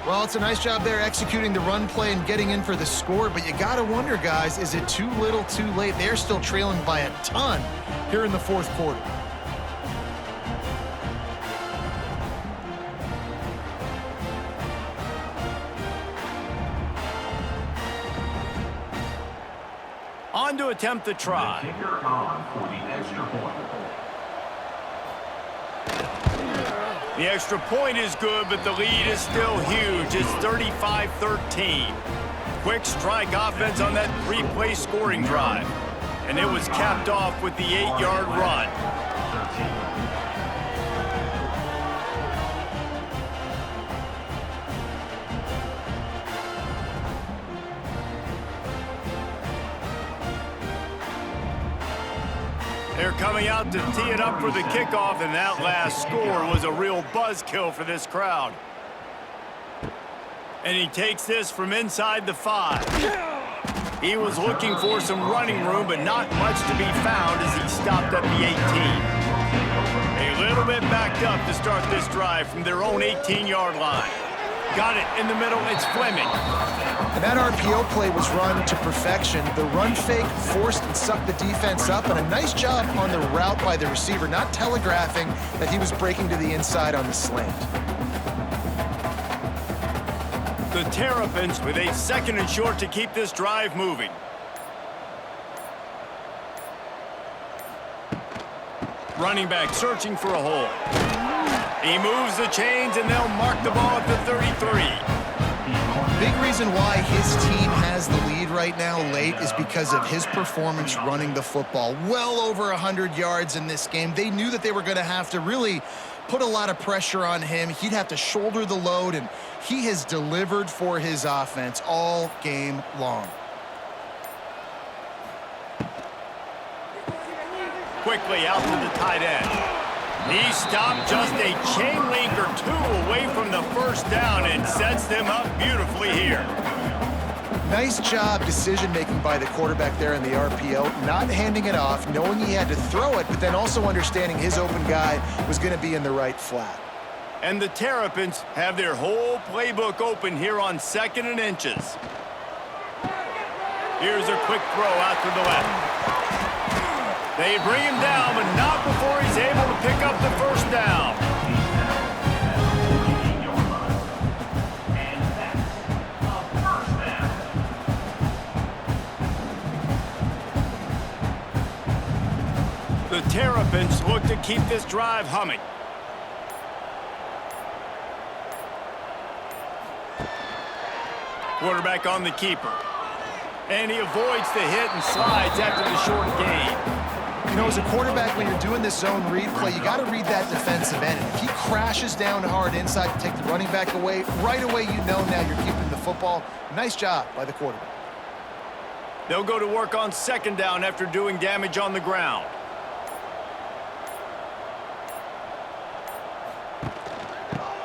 Well, it's a nice job there executing the run play and getting in for the score, but you got to wonder, guys, is it too little too late? They're still trailing by a ton here in the 4th quarter. On to attempt the try. The kicker on for the extra point. The extra point is good, but the lead is still huge. It's 35-13. Quick strike offense on that 3-play scoring drive. and it was capped off with the 8-yard run. They're coming out to tee it up for the kickoff, and that last score was a real buzzkill for this crowd. And he takes this from inside the 5. He was looking for some running room, but not much to be found as he stopped at the 18. A little bit backed up to start this drive from their own 18-yard line. Got it in the middle, it's Fleming. And that RPO play was run to perfection. The run fake forced and sucked the defense up, and a nice job on the route by the receiver, not telegraphing that he was breaking to the inside on the slant. The Terrapins with a 2nd and short to keep this drive moving. Running back searching for a hole. He moves the chains, and they'll mark the ball at the 33. Big reason why his team has the lead right now late is because of his performance running the football. Well over 100 yards in this game. They knew that they were going to have to really put a lot of pressure on him. He'd have to shoulder the load, and he has delivered for his offense all game long. Quickly out to the tight end. He stopped just a chain link or 2 away from the first down and sets them up beautifully here. Nice job decision-making by the quarterback there in the RPO, not handing it off, knowing he had to throw it, but then also understanding his open guy was going to be in the right flat. And the Terrapins have their whole playbook open here on 2nd and inches. Here's a quick throw out to the left. They bring him down, but not before he's able to pick up the first down. The Terrapins look to keep this drive humming. Quarterback on the keeper. And he avoids the hit and slides after the short gain. You know, as a quarterback, when you're doing this zone read play, you got to read that defensive end. If he crashes down hard inside to take the running back away, right away you know now you're keeping the football. Nice job by the quarterback. They'll go to work on 2nd down after doing damage on the ground.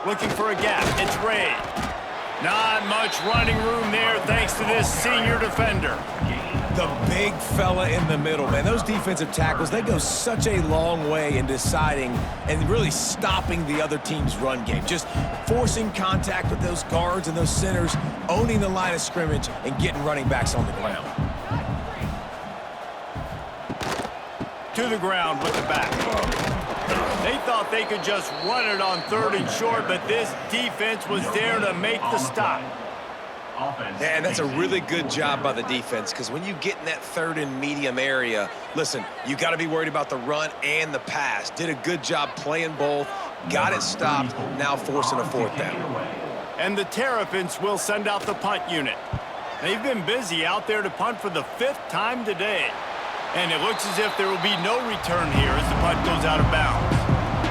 Looking for a gap. It's Ray. Not much running room there thanks to this senior defender. The big fella in the middle, man. Those defensive tackles, they go such a long way in deciding and really stopping the other team's run game. Just forcing contact with those guards and those centers, owning the line of scrimmage, and getting running backs on the ground. To the ground with the back. They thought they could just run it on 3rd and short, but this defense was there to make the stop. And that's a really good job by the defense, because when you get in that 3rd and medium area, listen, you got to be worried about the run and the pass. Did a good job playing both, got it stopped, now forcing a 4th down. And the Terrapins will send out the punt unit. They've been busy out there to punt for the 5th time today. And it looks as if there will be no return here as the punt goes out of bounds.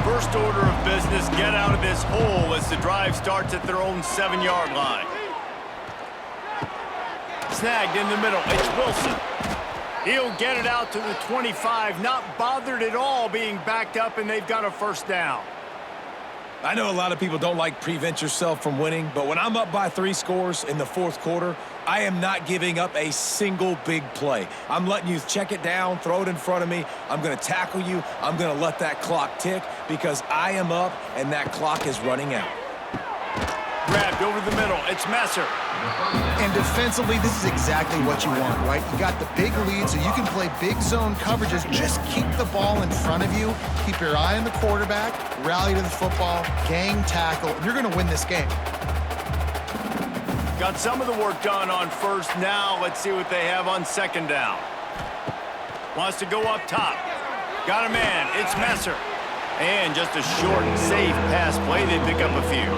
First order of business, get out of this hole as the drive starts at their own 7-yard line. Snagged in the middle, it's Wilson. He'll get it out to the 25, not bothered at all being backed up, and they've got a first down. I know a lot of people don't like prevent yourself from winning, but when I'm up by 3 scores in the 4th quarter, I am not giving up a single big play. I'm letting you check it down, throw it in front of me. I'm going to tackle you. I'm going to let that clock tick because I am up and that clock is running out. Grabbed over the middle. It's Messer. And defensively, this is exactly what you want, right? You got the big lead, so you can play big zone coverages. Just keep the ball in front of you. Keep your eye on the quarterback. Rally to the football. Gang tackle. And you're going to win this game. Got some of the work done on 1st. Now let's see what they have on 2nd down. Wants to go up top. Got a man. It's Messer. And just a short, safe pass play. They pick up a few.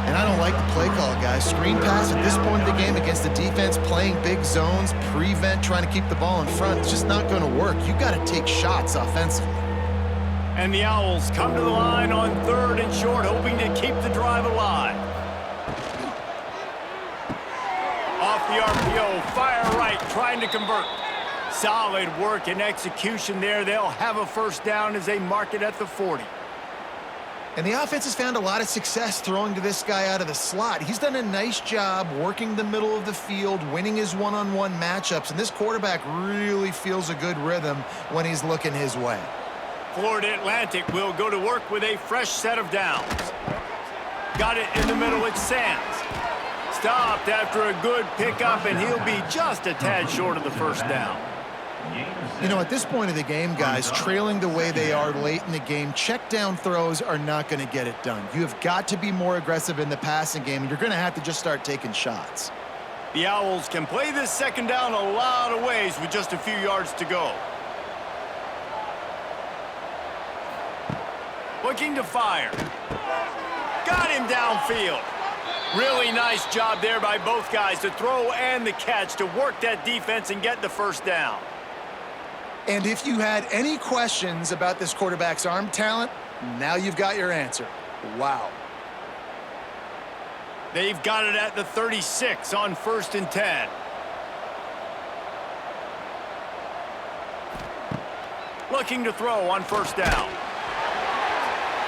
And And I don't like the play call, guys. Screen pass at this point of the game against the defense playing big zones, prevent, trying to keep the ball in front. It's just not going to work. You got to take shots offensively. And the Owls come to the line on 3rd and short, hoping to keep the drive alive. Off the RPO, fire right, trying to convert. Solid work and execution there. They'll have a first down as they mark it at the 40. And the offense has found a lot of success throwing to this guy out of the slot. He's done a nice job working the middle of the field, winning his one-on-one matchups, and this quarterback really feels a good rhythm when he's looking his way. Florida Atlantic will go to work with a fresh set of downs. Got it in the middle, it's Sands. Stopped after a good pickup, and he'll be just a tad short of the first down. You know, at this point of the game, guys, trailing the way they are late in the game, check down throws are not going to get it done. You have got to be more aggressive in the passing game, and you're going to have to just start taking shots. The Owls can play this second down a lot of ways with just a few yards to go. Looking to fire. Got him downfield. Really nice job there by both guys, the throw and the catch, to work that defense and get the first down. And if you had any questions about this quarterback's arm talent, now you've got your answer. Wow. They've got it at the 36 on 1st and 10. Looking to throw on first down.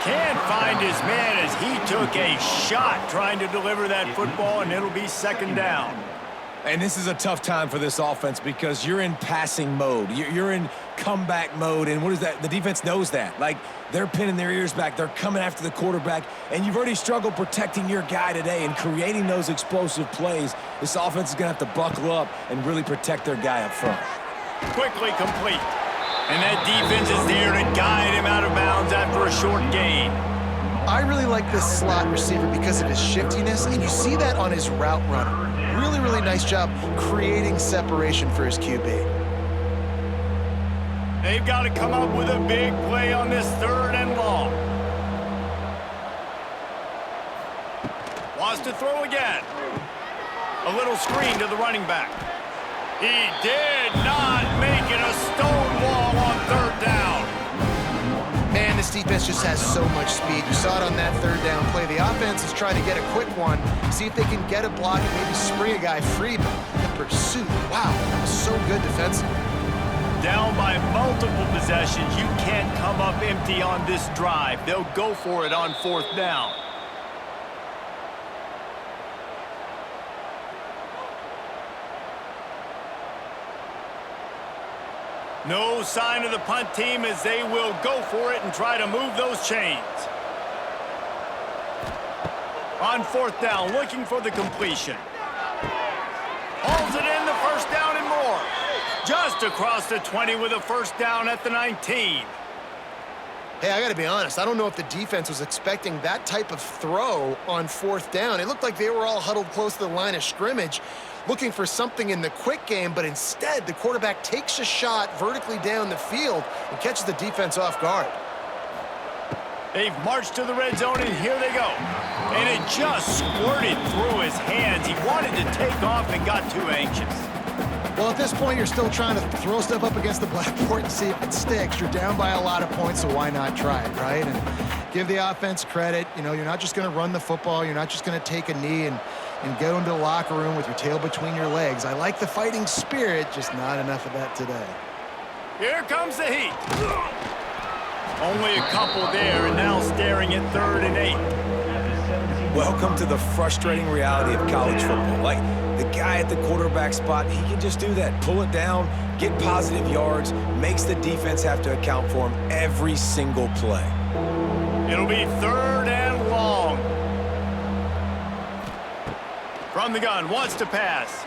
Can't find his man as he took a shot trying to deliver that football, and it'll be second down. And this is a tough time for this offense because you're in passing mode. You're in comeback mode, and what is that? The defense knows that. Like, they're pinning their ears back. They're coming after the quarterback, and you've already struggled protecting your guy today and creating those explosive plays. This offense is going to have to buckle up and really protect their guy up front. Quickly complete. And that defense is there to guide him out of bounds after a short gain. I really like this slot receiver because of his shiftiness, and you see that on his route runner. Really, really nice job creating separation for his QB. They've got to come up with a big play on this 3rd and long. Wants to throw again. A little screen to the running back. He did not make it. A stone wall on 3rd down. Man, this defense just has so much speed. You saw it on that 3rd down play. The offense is trying to get a quick one, see if they can get a block and maybe spring a guy free, but the pursuit, wow, that was so good defensively. Down by multiple possessions, you can't come up empty on this drive. They'll go for it on 4th down. No sign of the punt team as they will go for it and try to move those chains. On 4th down, looking for the completion. Hauls it in, the first down and more. Just across the 20 with a first down at the 19. Hey, I got to be honest. I don't know if the defense was expecting that type of throw on 4th down. It looked like they were all huddled close to the line of scrimmage, looking for something in the quick game, but instead the quarterback takes a shot vertically down the field and catches the defense off guard. They've marched to the red zone, and here they go. And it just squirted through his hands. He wanted to take off and got too anxious. Well, at this point, you're still trying to throw stuff up against the blackboard and see if it sticks. You're down by a lot of points, so why not try it, right? And give the offense credit. You know, you're not just going to run the football. You're not just going to take a knee and go into the locker room with your tail between your legs. I like the fighting spirit, just not enough of that today. Here comes the heat. Only a couple there, and now staring at 3rd and 8. Welcome to the frustrating reality of college football. Like, the guy at the quarterback spot, he can just do that. Pull it down, get positive yards, makes the defense have to account for him every single play. It'll be 3rd and long. From the gun, wants to pass.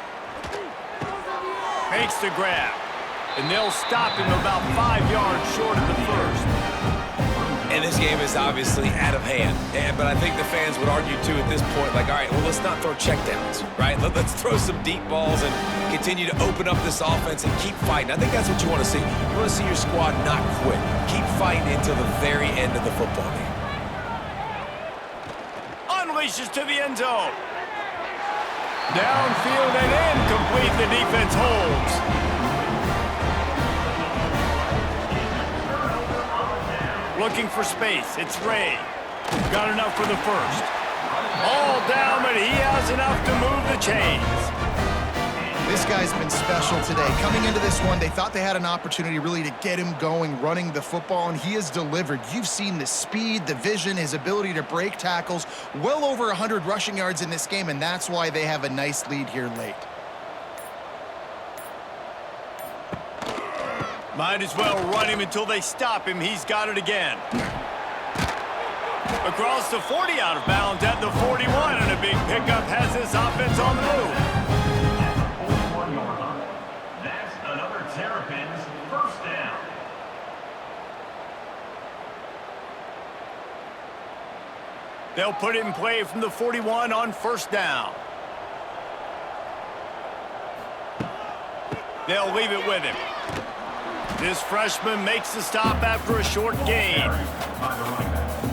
Makes the grab. And they'll stop him about 5 yards short of the first. And this game is obviously out of hand. But I think the fans would argue, too, at this point, like, all right, well, let's not throw checkdowns, right? Let's throw some deep balls and continue to open up this offense and keep fighting. I think that's what you want to see. You want to see your squad not quit. Keep fighting until the very end of the football game. unleashes to the end zone. Downfield and incomplete. The defense holds. Looking for space. It's Ray. Got enough for the first. All down, but he has enough to move the chains. This guy's been special today. Coming into this one, they thought they had an opportunity really to get him going, running the football, and he has delivered. You've seen the speed, the vision, his ability to break tackles, well over 100 rushing yards in this game, and that's why they have a nice lead here late. Might as well run him until they stop him. He's got it again. Across the 40, out of bounds at the 41, and a big pickup has this offense on the move. That's another Terrapins first down. They'll put it in play from the 41 on first down. They'll leave it with him. This freshman makes the stop after a short gain. By the running back.